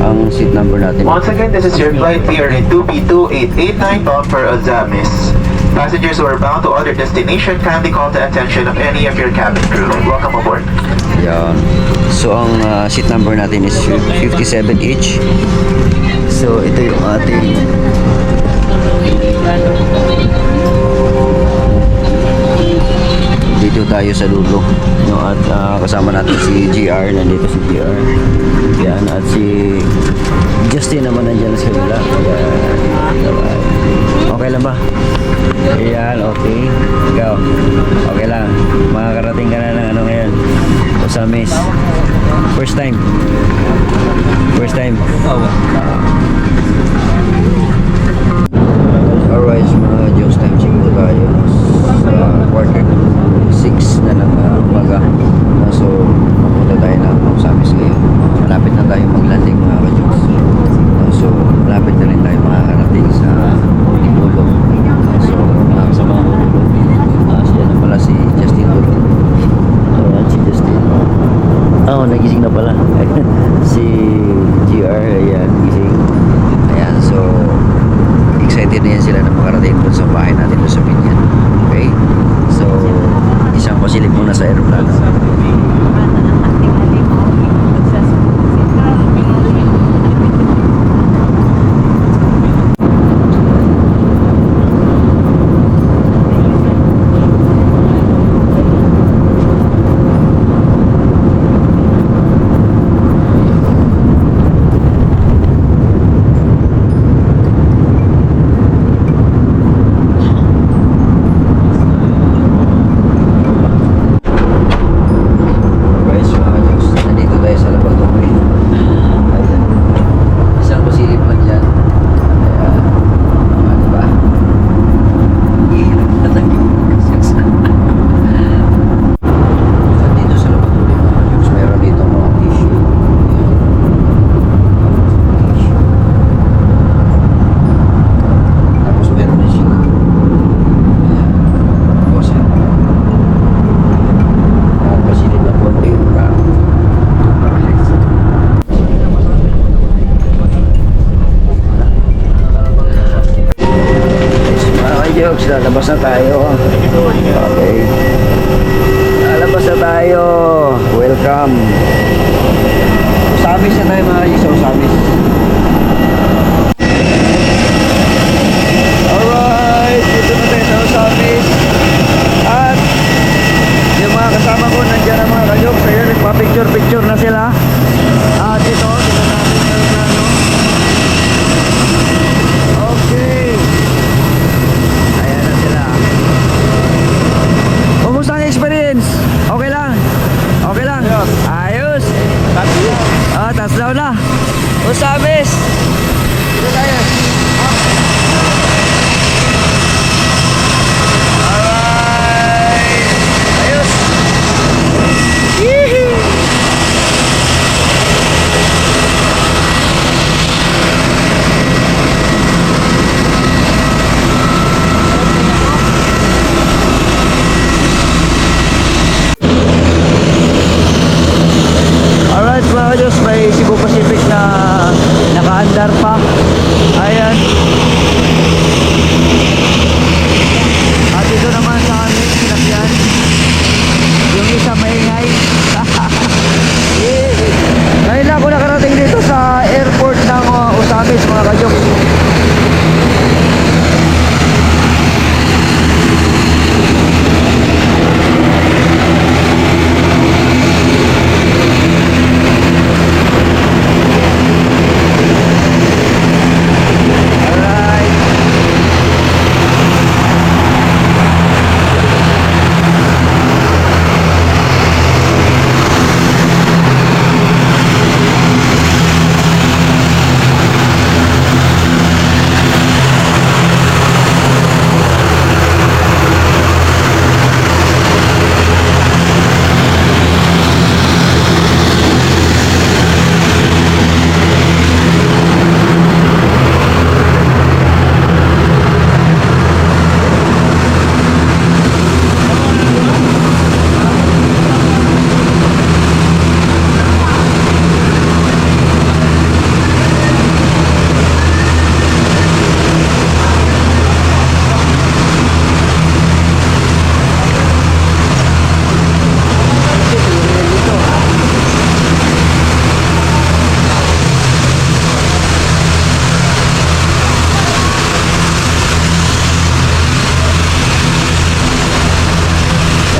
[SPEAKER 6] ang seat number natin.
[SPEAKER 8] Once again, this is your flight PRA 2B2889 bound for Ozamis. Passengers who are bound to other destination kindly call the attention of any of your cabin crew. Welcome aboard.
[SPEAKER 6] Yan. So ang seat number natin is 57 each. So ito yung ating dito tayo sa dulo, no? At kasama natin si GR, nandito si GR. Yan, at si Justin naman nandiyan sa kabila. Okay lang ba? Yan, okay. Ikaw, okay lang. Makakarating ka na ng ano ngayon, Ozamis. First time? First time? Oo. Alright, mga Diyos, time check po tayo sa quarter 6 na ng umaga. So, mapunta tayo ng Ozamis ngayon. Malapit na tayo ka-jokes, lalabas na tayo. Okay. Lalabas na tayo. Welcome. Usamis na tayo mga ka-jokes, usamis. Alright, dito na tayo sa usamis. At yung mga kasama ko nandiyan na mga ka-jokes. Ayun, nagpa-picture-picture na sila. At ito, tingnan natin yung ano. Okay. Ayan na sila. Kumusta ang experience? Okay lang? Okay lang? Ayos. Ah, touchdown na. Usamis. Dito tayo. Alright. Ayos. Yee! Alright mga Diyos, may Cebu Pacific na nakaandar pa. Ayan. At ito naman sa amin, sinakyan. Yung isa maingay. Ngayon lang ako nakarating dito sa airport ng Usamis mga ka-Joks.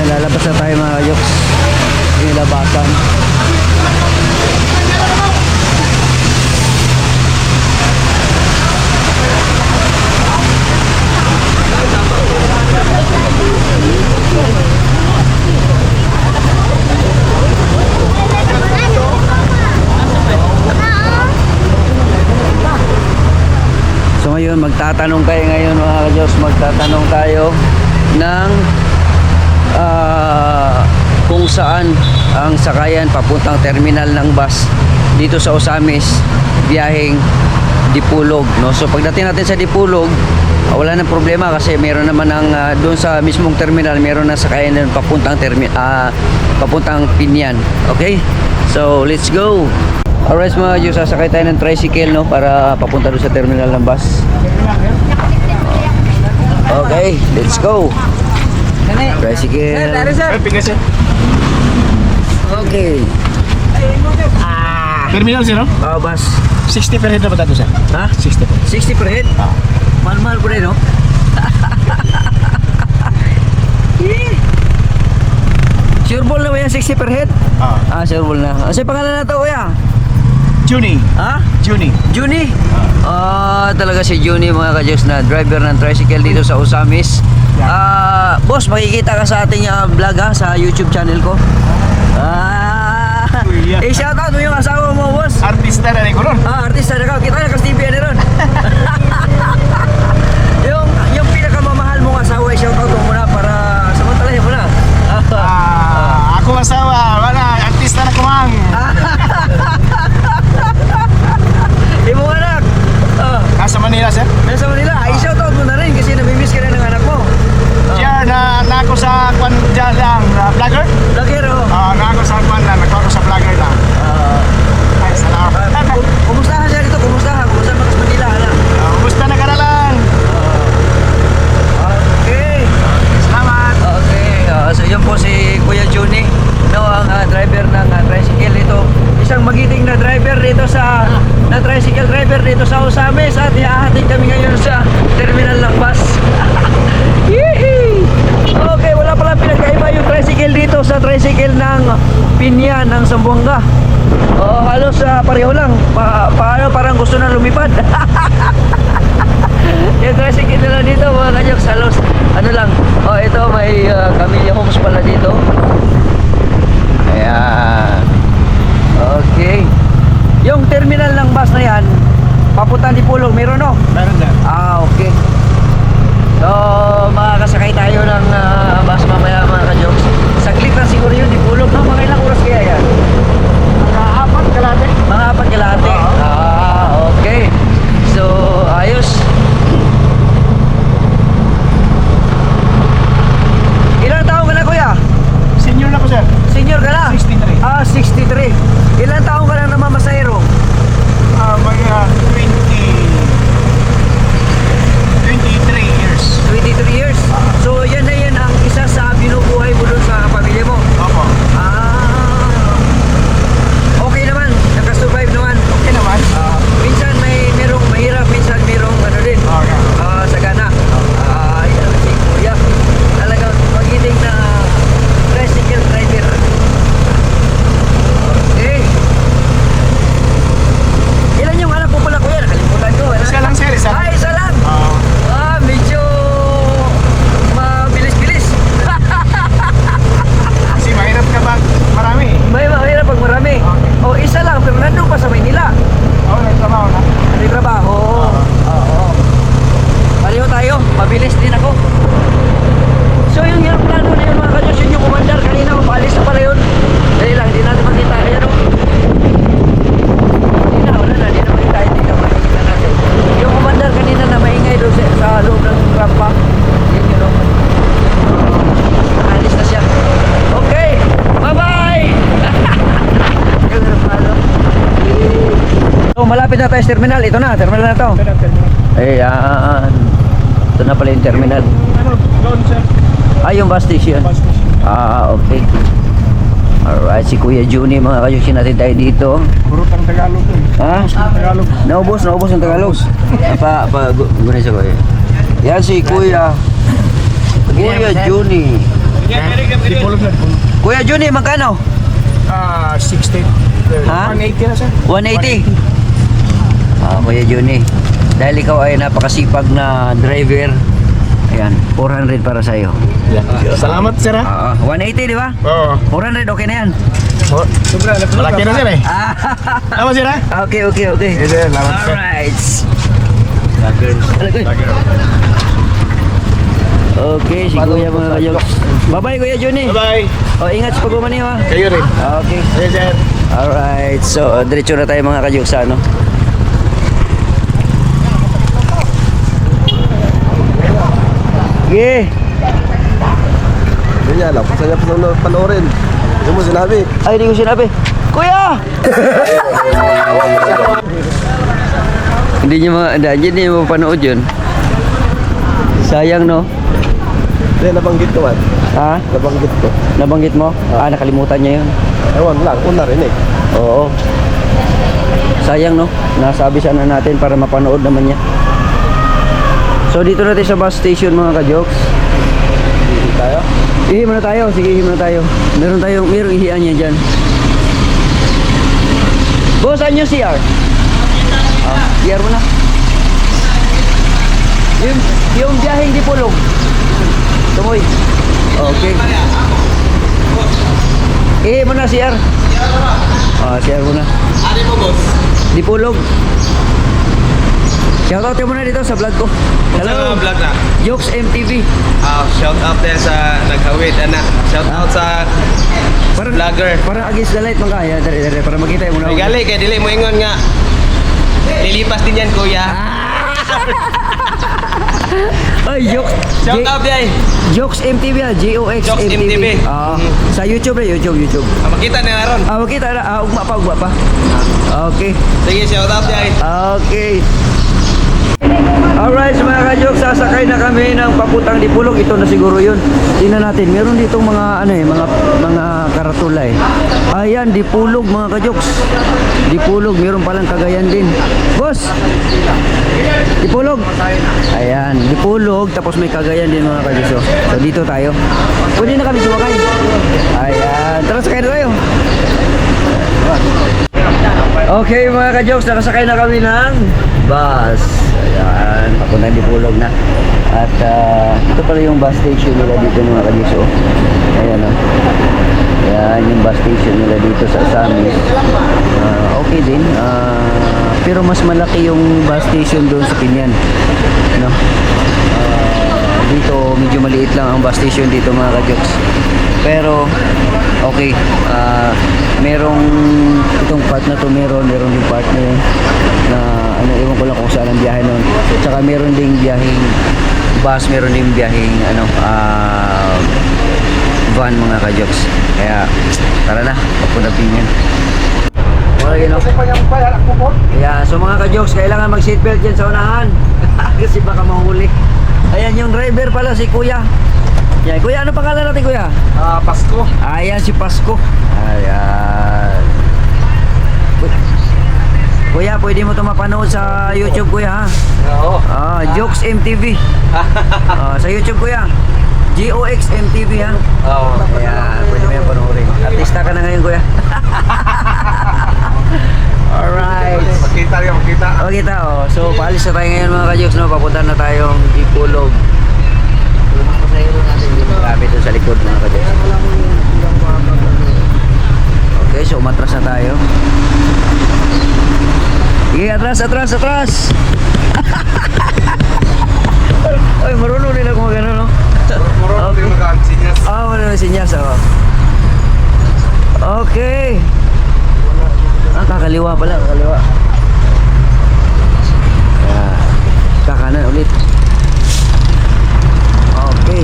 [SPEAKER 6] Lalabas na tayo mga ka-Joks. Nilabasan. So ngayon, magtatanong tayo ngayon mga ka-Joks. Magtatanong tayo ng kung saan ang sakayan papuntang terminal ng bus dito sa Usamis, biyaheng Dipulog, no? So pagdating natin sa Dipulog, wala nang problema kasi meron naman ang doon sa mismong terminal, meron na sakayan doon papuntang Pinyan. Okay? So let's go. Alright mga Diyos, sasakay tayo ng tricycle, no, para papunta doon sa terminal ng bus. Okay, let's go. Tricycle. Okay.
[SPEAKER 7] Terminal sir, no?
[SPEAKER 6] Bus.
[SPEAKER 7] 60 per head na ba tato sir?
[SPEAKER 6] Ha?
[SPEAKER 7] 60 per
[SPEAKER 6] 60 per head? Mahal-mahal po rin, no? Sure ball na ba yan 60 per head? Sure ball na. Ano sa'yo pangalan na ito, kuya?
[SPEAKER 7] Juni.
[SPEAKER 6] Ha?
[SPEAKER 7] Juni.
[SPEAKER 6] Juni? Talaga si Juni mga ka-Diyos na driver ng tricycle dito sa Usamis. Boss, makikita ka sa ating vlog ha, sa YouTube channel ko. Shoutout mo yung asawa mo, boss.
[SPEAKER 7] Artista na rin ko ron.
[SPEAKER 6] Artista na ka. Kita na kasi TV na ron. yung pinakamamahal mong asawa, shoutout mo muna para samantalahin mo na.
[SPEAKER 7] Ako asawa, wala, artista na kumang.
[SPEAKER 6] Imong anak.
[SPEAKER 7] Nasa Manila sir?
[SPEAKER 6] Nasa Manila. I-shoutout mo na rin kasi namimiss ka na ng anak mo.
[SPEAKER 7] Diyan na ako sa kwan dyan lang, vlogger?
[SPEAKER 6] Vlogger, oh.
[SPEAKER 7] Na ako sa kwan lang, nagko ako sa vlogger lang. Ay, salamat.
[SPEAKER 1] driver dito sa tricycle driver dito sa Osamis at iahatid kami ngayon sa terminal ng bus. Yee! Okay, wala pala pinagkaiba yung tricycle dito sa tricycle ng Pinya ng Zamboanga. Halos pareho lang. Parang gusto na lumipad. Yung tricycle nila dito mga kanyang salos. Ano lang. Ito may Camellia Homes pala dito. Ayan. Okay. Yung terminal ng bus na yan, papunta ni Pulong, meron no?
[SPEAKER 7] Meron dyan.
[SPEAKER 1] Okay. So, makakasakay tayo ng bus mamaya mga ka-jokes. Saglit na siguro yun, di Pulong. No? Mga ilang oras kaya yan?
[SPEAKER 7] Mga 4 kalate.
[SPEAKER 1] Mga 4 kalahati. Okay. So, ayos. Ilang taon ka na kuya?
[SPEAKER 7] Senior na ko, sir.
[SPEAKER 1] Senior ka na?
[SPEAKER 7] 63.
[SPEAKER 1] 63. Ilang taon ka na namamasahero?
[SPEAKER 7] May 23 years.
[SPEAKER 1] 23 years? So yan na yan ang isa sa binubuhay mo dun sa pamilya mo?
[SPEAKER 7] Opo.
[SPEAKER 1] Okay naman, nakasurvive naman.
[SPEAKER 7] Okay naman.
[SPEAKER 1] Minsan merong mahirap, minsan merong ano din, sagana. Yan si Kuya. Talagang magiting na tricycle driver. Okay. Ilan yung anak mo pala kuya? Nakalimutan ko.
[SPEAKER 7] Isa lang, sir. Isa.
[SPEAKER 1] Isa lang? Medyo mabilis-bilis.
[SPEAKER 7] Kasi mahirap ka ba? Marami.
[SPEAKER 1] May mahirap pag marami. Isa lang, pero nandun pa sa Maynila.
[SPEAKER 7] Nagtrabaho na.
[SPEAKER 1] May trabaho. Oo. Pareho tayo, mabilis din ako. So yung plano na yun mga kadyos, yun yung kumandar kanina, paalis na pala yun. Dali lang, hindi natin makita. Ayan o. Wala na, hindi na makita. Hindi na makita natin. Yung kumandar kanina na maingay doon sa loob ng rampa. Yan yun o. Alis na siya. Okay, bye-bye! Yung plano. So malapit na tayo sa terminal. Ito na, terminal na to. Ayan. Ito na pala yung terminal.
[SPEAKER 7] Doon, sir.
[SPEAKER 1] Yung bus station.
[SPEAKER 7] Bus station.
[SPEAKER 1] Okay. Alright, si Kuya Juni, mga kayusin natin tayo dito.
[SPEAKER 7] Puro pang Tagalog to.
[SPEAKER 1] Ha?
[SPEAKER 7] Tagalog.
[SPEAKER 1] Naubos ang Tagalog. Guna siya Kuya. Yan si Kuya Juni.
[SPEAKER 7] Di pulog na.
[SPEAKER 1] Kuya Juni, magkano?
[SPEAKER 7] 60.
[SPEAKER 1] Ha?
[SPEAKER 7] 180 na, sir.
[SPEAKER 1] 180. Kuya Juni, dahil ikaw ay napakasipag na driver, ayan, 400 para sa'yo.
[SPEAKER 7] Salamat, sir, ha?
[SPEAKER 1] 180, di ba?
[SPEAKER 7] Oo.
[SPEAKER 1] 400, okay na yan.
[SPEAKER 7] Malaki na, sir, eh. Tama, sir, ha?
[SPEAKER 1] Okay.
[SPEAKER 7] Yes, sir. Salamat, sir.
[SPEAKER 1] Alright. Okay, si Kuya mga kayoks. Bye-bye, Kuya Juni.
[SPEAKER 7] Bye-bye.
[SPEAKER 1] Ingat sa pagmamaniw, ha?
[SPEAKER 7] Kayo rin.
[SPEAKER 1] Okay.
[SPEAKER 7] Yes, sir.
[SPEAKER 1] Alright, so diretso na tayo mga kayoks, ano? Sige.
[SPEAKER 2] Hindi alam, saya pa panoorin. Hindi mo sinabi.
[SPEAKER 1] Ay, hindi ko sinabi. Kuya! Hindi niyo mapanood yun. Sayang, no?
[SPEAKER 2] Hindi, nabanggit ko man.
[SPEAKER 1] Ha?
[SPEAKER 2] Nabanggit ko.
[SPEAKER 1] Nabanggit mo? Nakalimutan niya yun.
[SPEAKER 2] Ewan lang, una rin eh.
[SPEAKER 1] Oo. Sayang, no? Nasabi sana natin para mapanood naman niya. So, dito natin sa bus station, mga ka-jokes.
[SPEAKER 2] Hindi tayo.
[SPEAKER 1] Ihi muna tayo. Sige, ihi muna tayo. Merong ihian niya dyan. Boss, saan yung CR? CR mo na. Yung biyaheng di Pulong. Tumoy. Okay. Ihi mo na CR. CR mo na.
[SPEAKER 7] Ari mo, boss.
[SPEAKER 1] Di Pulong. Shoutout mo na dito sa vlog ko. Hello.
[SPEAKER 9] Vlog na.
[SPEAKER 1] Jokes MTV.
[SPEAKER 9] Shout out din sa naghawid anak. Shout out sa vlogger.
[SPEAKER 1] Parang against the light man kaya. Dari para makita mo na.
[SPEAKER 9] May gali kay dili mo ingon nga. Lilipas din yan kuya.
[SPEAKER 1] Ay, jokes.
[SPEAKER 9] Shout out din.
[SPEAKER 1] Jokes MTV ha. JOX
[SPEAKER 9] Jokes
[SPEAKER 1] MTV.
[SPEAKER 9] MTV.
[SPEAKER 1] Sa YouTube na YouTube.
[SPEAKER 9] Makita na ron.
[SPEAKER 1] Makita na. Ugma pa. Okay.
[SPEAKER 9] Sige, shout out din.
[SPEAKER 1] Okay. Alright, so mga ka-jokes, sasakay na kami ng papuntang Dipolog. Ito na siguro yun. Tingnan natin, meron ditong mga ano eh, mga karatula eh. Ayan, Dipolog mga ka-jokes. Dipolog, meron palang Cagayan din. Boss! Dipolog! Ayan, Dipolog, tapos may Cagayan din mga ka-jokes. So dito tayo. Pwede na kami sumakay. Ayan, tara sakay na tayo. Okay mga ka-jokes, nakasakay na kami ng bus. Ayan, papuntang Dipolog na. At ito pala yung bus station nila dito mga ka-jokes. Oh. Ayan o. Ayan yung bus station nila dito sa Asamis. Okay din. Pero mas malaki yung bus station doon sa Pinyan. No? Dito medyo maliit lang ang bus station dito mga ka-jokes. Pero okay. Merong itong part na to meron yung part na ano, ewan ko lang kung saan ang biyahe nun. Tsaka meron ding biyaheng bus, meron ding biyaheng ano, van mga ka-jokes. Kaya tara na, papunta Pinyan. Yeah, so mga ka-jokes, kailangan mag-seatbelt dyan sa unahan. Kasi baka mahuli. Ayan yung driver pala, si Kuya. Yeah, Kuya, ano pangalan natin Kuya?
[SPEAKER 9] Pasko.
[SPEAKER 1] Ayan si Pasko. Ayan. Kuya, pwede mo ito mapanood sa YouTube Kuya ha?
[SPEAKER 9] Oo.
[SPEAKER 1] Jokes MTV. Sa YouTube Kuya. GOX MTV ha?
[SPEAKER 9] Oo.
[SPEAKER 1] Ayan, pwede mo yung panoorin. Artista ka na ngayon Kuya. Alright.
[SPEAKER 9] Magkita.
[SPEAKER 1] O kita oh. So paalis na tayo ngayon mga ka-jokes no? Papunta na tayong Dipolog. Grabe doon sa likod mga ka-jokes. Okay, so umatras na tayo. Sige, atras. Ay, marunong din ako magano no?
[SPEAKER 9] Marunong din mag-sinyas.
[SPEAKER 1] Marunong sinyas ako. Okay. Kakaliwa pala, kakaliwa. Kakanan ulit. Okay.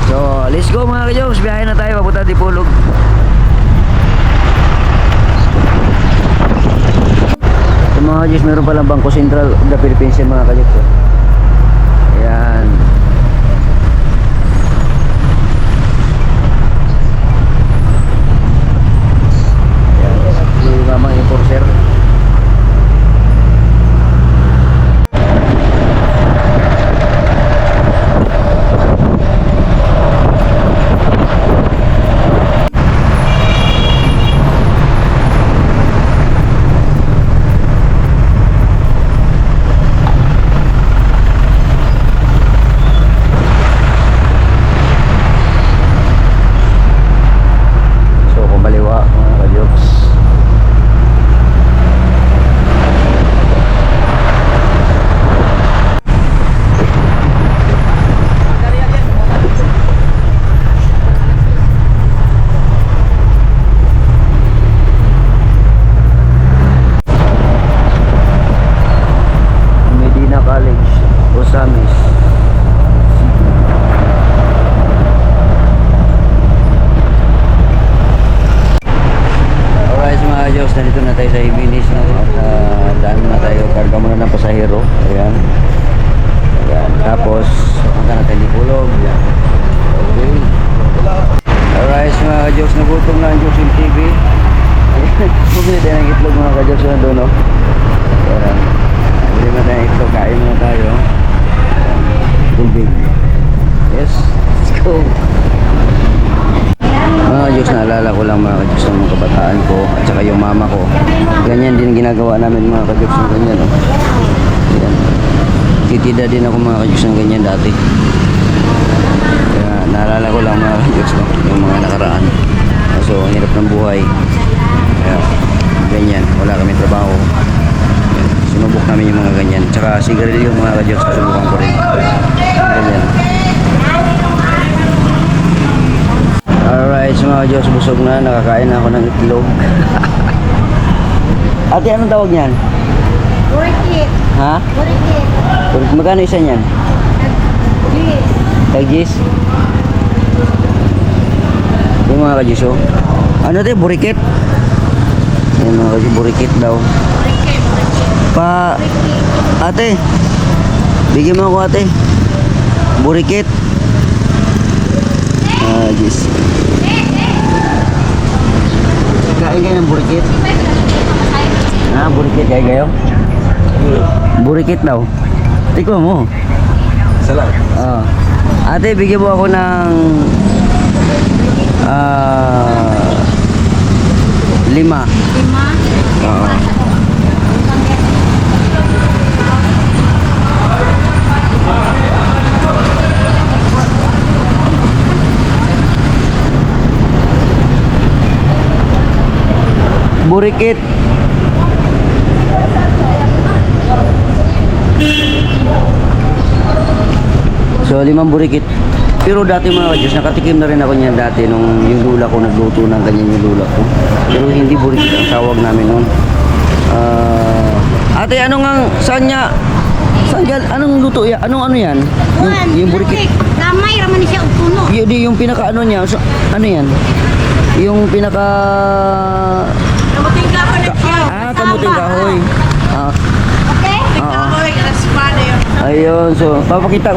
[SPEAKER 1] So, let's go mga ka-jokes. Biyahe na tayo, papunta Dipolog. So mga ka-jokes, meron palang Bangko Sentral of the Philippines yung mga ka-jokes. Ayan. Yung mamang enforcer. Nandito na tayo sa Ibinis no? At daan na tayo, karga muna ng pasahero. Ayan. Tapos punta na tayo Dipolog. Okay. Alright mga ka-jokes, nagutom na ang Jokes MTV. Bumili tayo ng itlog mga ka-jokes na doon no? Ayan. Bumili na tayo ng itlog, kain muna tayo. Tubig. Yes, let's go. Mga Diyos, naalala ko lang mga ka-Diyos ng mga kabataan ko at saka yung mama ko. Ganyan din ginagawa namin mga ka-Diyos ng ganyan. Oh. Yan. Titida din ako mga ka-Diyos ng ganyan dati. Kaya naalala ko lang mga ka-Diyos no, yung mga nakaraan. So, ang hirap ng buhay. Kaya ganyan, wala kami trabaho. Yan. Sinubok namin yung mga ganyan. Tsaka sigarilyo mga ka-Diyos, susubukan ko rin. Ganyan. Alright, so mga Diyos, busog na, nakakain na ako ng itlog. Ate, anong tawag niyan?
[SPEAKER 3] Burkit.
[SPEAKER 1] Ha?
[SPEAKER 3] Burkit.
[SPEAKER 1] Magkano isa niyan?
[SPEAKER 3] Yes.
[SPEAKER 1] Tag-gis? Yung mga ka-Diyos, oh. Ano ito, burikit? Yung mga ka-Diyos, burikit daw.
[SPEAKER 6] Ate, bigyan mo ako ate. Burikit. Ah, yes. Kain kayo ng burikit. Ah, burikit kayo kayo? Burikit daw. Tikman mo.
[SPEAKER 1] Salamat.
[SPEAKER 6] Ate, bigyan mo ako ng 5.
[SPEAKER 3] 5?
[SPEAKER 6] Oo. Burikit. So, 5 burikit. Pero dati mga Diyos, nakatikim na rin ako niyan dati nung yung lula ko nagluto ng ganyan yung lula ko. Pero hindi burikit ang tawag namin noon. Ate, ano nga, saan anong luto yan? Ano yan? Yung burikit.
[SPEAKER 3] Gamay raman siya puno.
[SPEAKER 6] Yung pinaka ano niya, so, ano yan? Yung pinaka...
[SPEAKER 3] Kamuting kahoy na siya.
[SPEAKER 6] Kamuting kahoy.
[SPEAKER 3] Okay? Kahoy, raspada yun.
[SPEAKER 6] Ayun, so papakita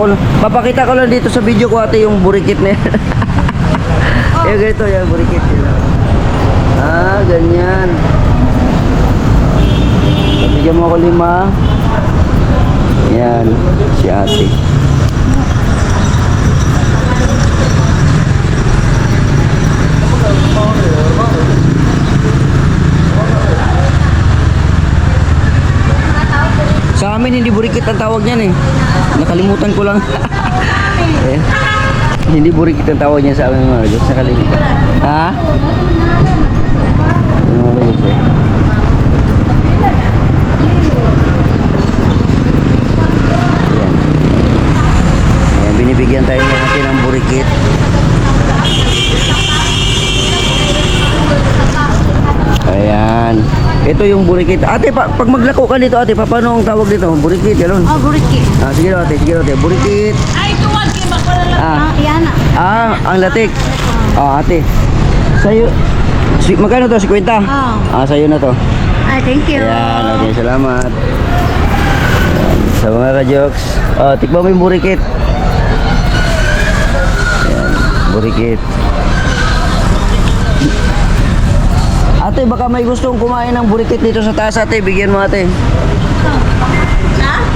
[SPEAKER 6] ko lang dito sa video ko ate yung burikit na yan. Yung ganito yung burikit nila. Ganyan. Bigyan mo ako 5. Yan, si ate. Sa amin hindi burikit ang tawag niyan eh. Nakalimutan ko lang. Hindi burikit ang tawag niya sa amin mga Diyos. Nakalimutan. Ha? Ano ba yun eh? Ayan, binibigyan tayo natin ng burikit. Ayan. Ito yung burikit. Ate, pag maglako ka dito, ate, paano ang tawag dito? Burikit, gano'n?
[SPEAKER 3] Buriki.
[SPEAKER 6] Sige daw, ate, burikit.
[SPEAKER 3] Ay, tuwag kayo ba ko na lang. Yan na.
[SPEAKER 6] Ang latik. Ate. Sa'yo, magkano to? 50? Sa'yo na to.
[SPEAKER 3] Ay, thank you.
[SPEAKER 6] Ayan, okay, salamat. Ayan, sa mga ka-jokes. Tikman mo yung burikit. Ayan, burikit. Ate, baka may gustong kumain ng burikit dito sa taas, ate. Bigyan mo, ate.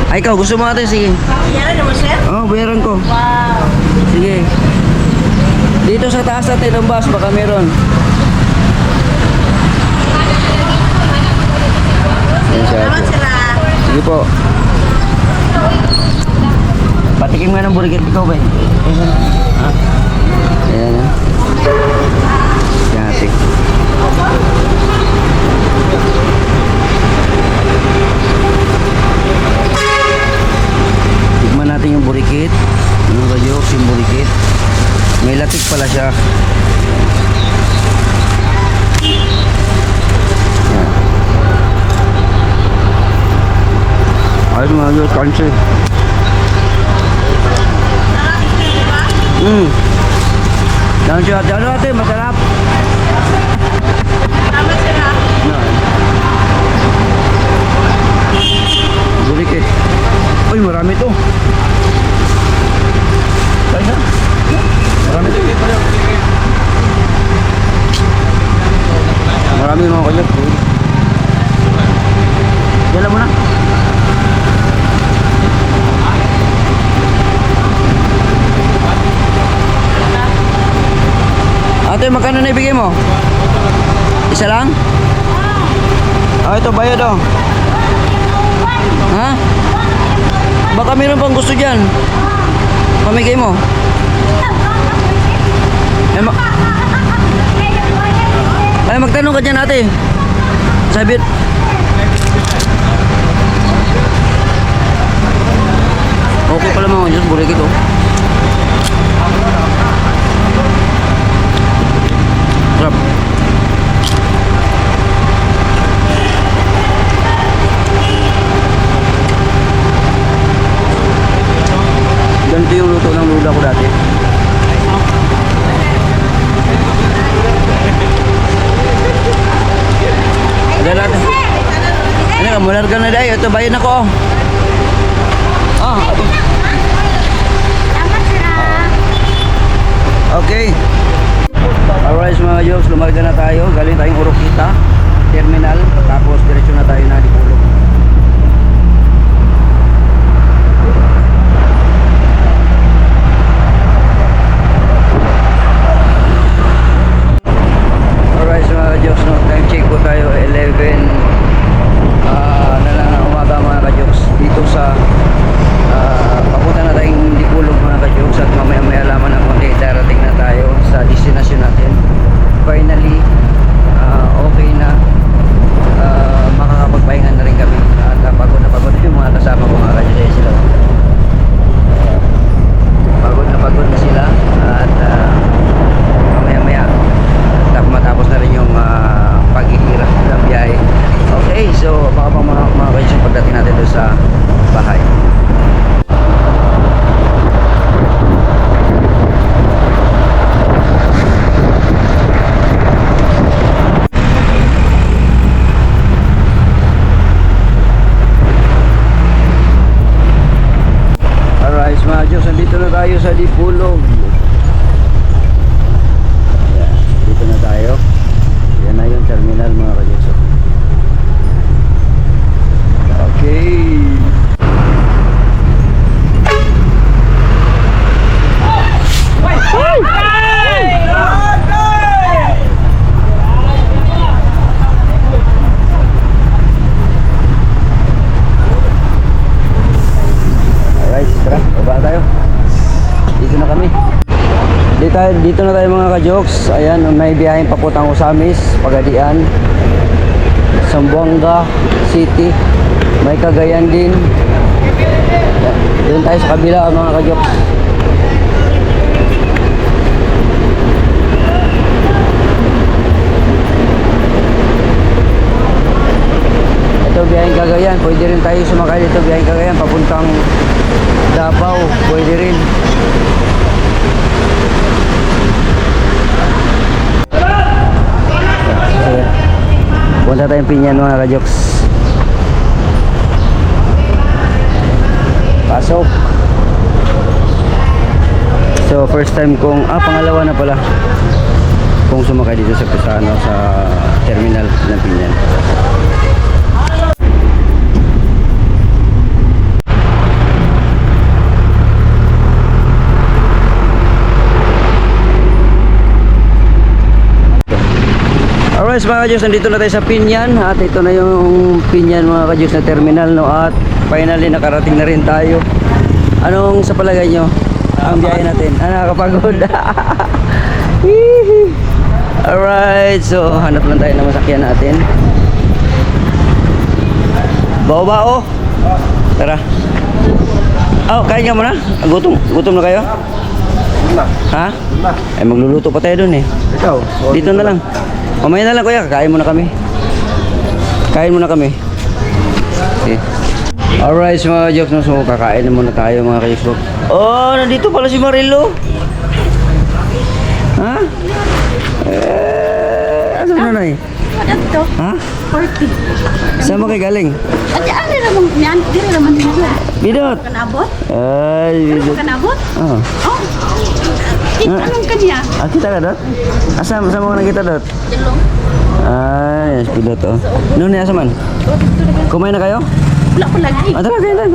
[SPEAKER 6] Ay, ikaw, gusto mo, ate? Sige.
[SPEAKER 3] Bayaran naman, sir?
[SPEAKER 6] Bayaran ko.
[SPEAKER 3] Wow.
[SPEAKER 6] Sige. Dito sa taas, ate, ng bus, baka meron. Ayan siya, ate. Sige po. Patikim nga ng burikit ikaw ba? Ayan. Ayan, ate. Tikman natin yung burikit. Yung rayok, yung burikit. May latik pala siya. Ay, mga yun, country. Country ate. Ano ate? Masarap. Burikit. Uy, marami to. Kaya. Marami to. Marami mga kanyag. Dala mo na. Ate, magkano na ibigay mo? Isa lang? Ito bayad oh. Ha? Baka meron pang gusto dyan. Pamigay mo. Ay, magtanong ka dyan, ate. Sabi. Okay pala mga Diyos, burikit oh. Sarap. Ganito yung luto ng lula ko dati. Ada natin. Ano ka, mularga na dahil. Ito, bayan ako. Okay. Alright mga jokes, lumarga na tayo. Galing tayong Oroquita Terminal. Tapos diretso na tayo na Dipolog. Alright mga jokes, no? Time check po tayo 11 na lang ng umaga mga ka-jokes. Dito sa papunta na tayong Dipolog mga ka-jokes. At mamaya laman ng konti, darating na tayo sa destination natin. Finally, okay na, makakapagpahinga na rin kami. At pagod yung mga kasama ko mga ka-jokes. Sila pagod na sila. At mamaya matapos na rin yung paghihirap ng biyahe. Okay, so baka pa mga ka-jokes pagdating natin doon sa bahay. Alright mga Diyos, nandito na tayo sa Dipolog. Ayan, dito na tayo. Yan na yung terminal mga ka-Diyos. Okay. Alright, tara, baba tayo. Dito na kami. Dito na tayo mga ka-jokes. Ayan, may biyaheng papuntang Osamis, Pagadian, Zamboanga City, may Cagayan din. Ayan, doon tayo sa kabila mga ka-jokes. Ito biyaheng Cagayan, pwede rin tayo sumakay dito biyaheng Cagayan papuntang Davao, pwede rin. Punta tayong Pinyan mga ka-jokes. Pasok. So first time kong pangalawa na pala kung sumakay dito sa sa terminal ng Pinyan. Alright mga ka-jokes, nandito na tayo sa Pinyan. At ito na yung Pinyan mga ka-jokes na terminal, no? At finally nakarating na rin tayo. Anong sa palagay nyo ang biyahe natin? Nakakapagod. Alright, so hanap lang tayo ng masakyan natin. Bao-bao. Tara. Kain ka muna? Gutom na kayo? Ha? Eh magluluto pa tayo dun eh.
[SPEAKER 1] Ikaw?
[SPEAKER 6] Dito na lang. Mamaya na lang kuya, kain muna kami. Kain muna kami. Okay. Alright mga jokes, no? So kakain na muna tayo mga ka-jokes. Oh, nandito pala si Marilo. Ha? Asa na na eh?
[SPEAKER 3] Ito,
[SPEAKER 6] Ha?
[SPEAKER 3] 40.
[SPEAKER 6] Saan mo kayo galing?
[SPEAKER 3] At ano naman, dire naman dito.
[SPEAKER 6] Bidot.
[SPEAKER 3] Kanabot?
[SPEAKER 6] Ay, bidot.
[SPEAKER 3] Kanabot?
[SPEAKER 6] Oh.
[SPEAKER 3] Oh. Anong kanya?
[SPEAKER 6] Kita ka dot? Asa mo na kita dot?
[SPEAKER 3] Dilong.
[SPEAKER 6] Ay, bidot oh. Noon asa man? Kumain na kayo?
[SPEAKER 3] Wala ko lagi.
[SPEAKER 6] Tara kayo na.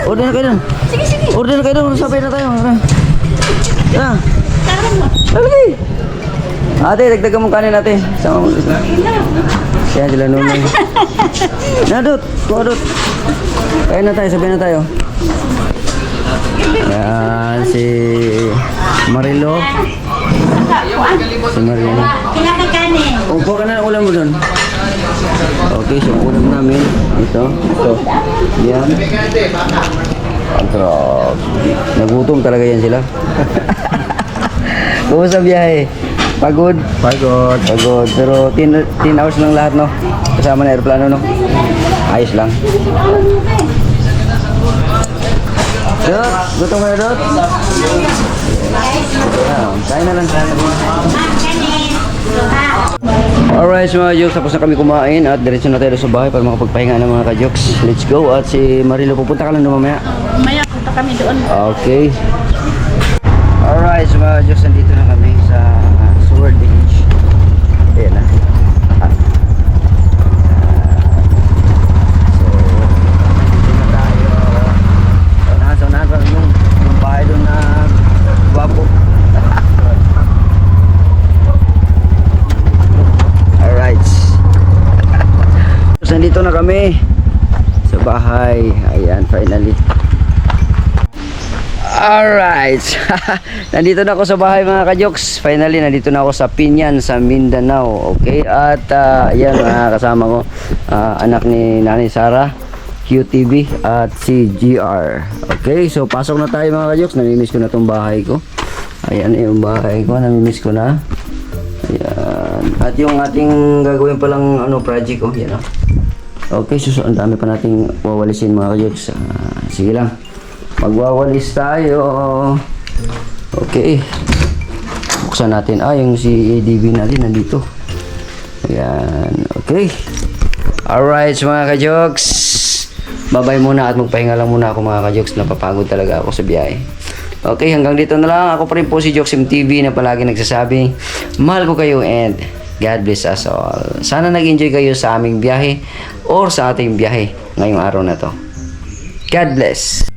[SPEAKER 6] Order na kayo doon.
[SPEAKER 3] Sige, sige.
[SPEAKER 6] Order na kayo doon. Sabay na tayo. Tara.
[SPEAKER 3] Karan mo.
[SPEAKER 6] Lagi. Ate, dagdagan mong kanin natin. Sama mo. Yan sila noon. Nadot. Kuadot. Kain na tayo. Sabay na tayo. Yan si Marilo. Si Marilo.
[SPEAKER 3] Kinakakanin.
[SPEAKER 6] Upo ka na ulam mo doon. Okay, so ulam namin ito. Yan. Antrop. Nagutom talaga yan sila. Kumusta biyahe? Pagod? Pagod. Pero 10 hours lang lahat, no? Kasama na aeroplano, no? Ayos lang. Dot, gutom ka na, Dot? Kain na lang. Alright mga kajoks, tapos na kami kumain at diretso na tayo sa bahay para makapagpahinga ng mga kajoks. Let's go. At si Marilo, pupunta ka lang doon mamaya.
[SPEAKER 3] Maya punta kami doon.
[SPEAKER 6] Okay. Alright mga kajoks, nandito na kami sa Sword Beach. Ayan na. So, nandito na tayo. Unahan pa yung bahay doon na guwapo. Alright. So, nandito na kami sa bahay. Ayan, finally. Alright. Nandito na ako sa bahay mga kajoks. Finally, nandito na ako sa Pinyan sa Mindanao. Okay? At ayan, mga kasama ko. Anak ni Nanay Sara, QTV at si GR. Okay? So, pasok na tayo mga kajoks. Namimiss ko na tong bahay ko. Ayan yung bahay ko. Namimiss ko na. Ayan. At yung ating gagawin palang project ko. Yan o. Okay, so ang dami pa nating wawalisin mga kajoks. Sige lang. Magwawalis tayo. Okay. Buksan natin. Yung si ADB natin nandito. Ayan. Okay. Alright, so mga kajoks. Babay muna at magpahinga lang muna ako mga kajoks. Napapagod talaga ako sa biyahe. Okay, hanggang dito na lang. Ako pa rin po si Joxem TV na palagi nagsasabi, mahal ko kayo and God bless us all. Sana nag-enjoy kayo sa aming biyahe or sa ating biyahe ngayong araw na to. God bless.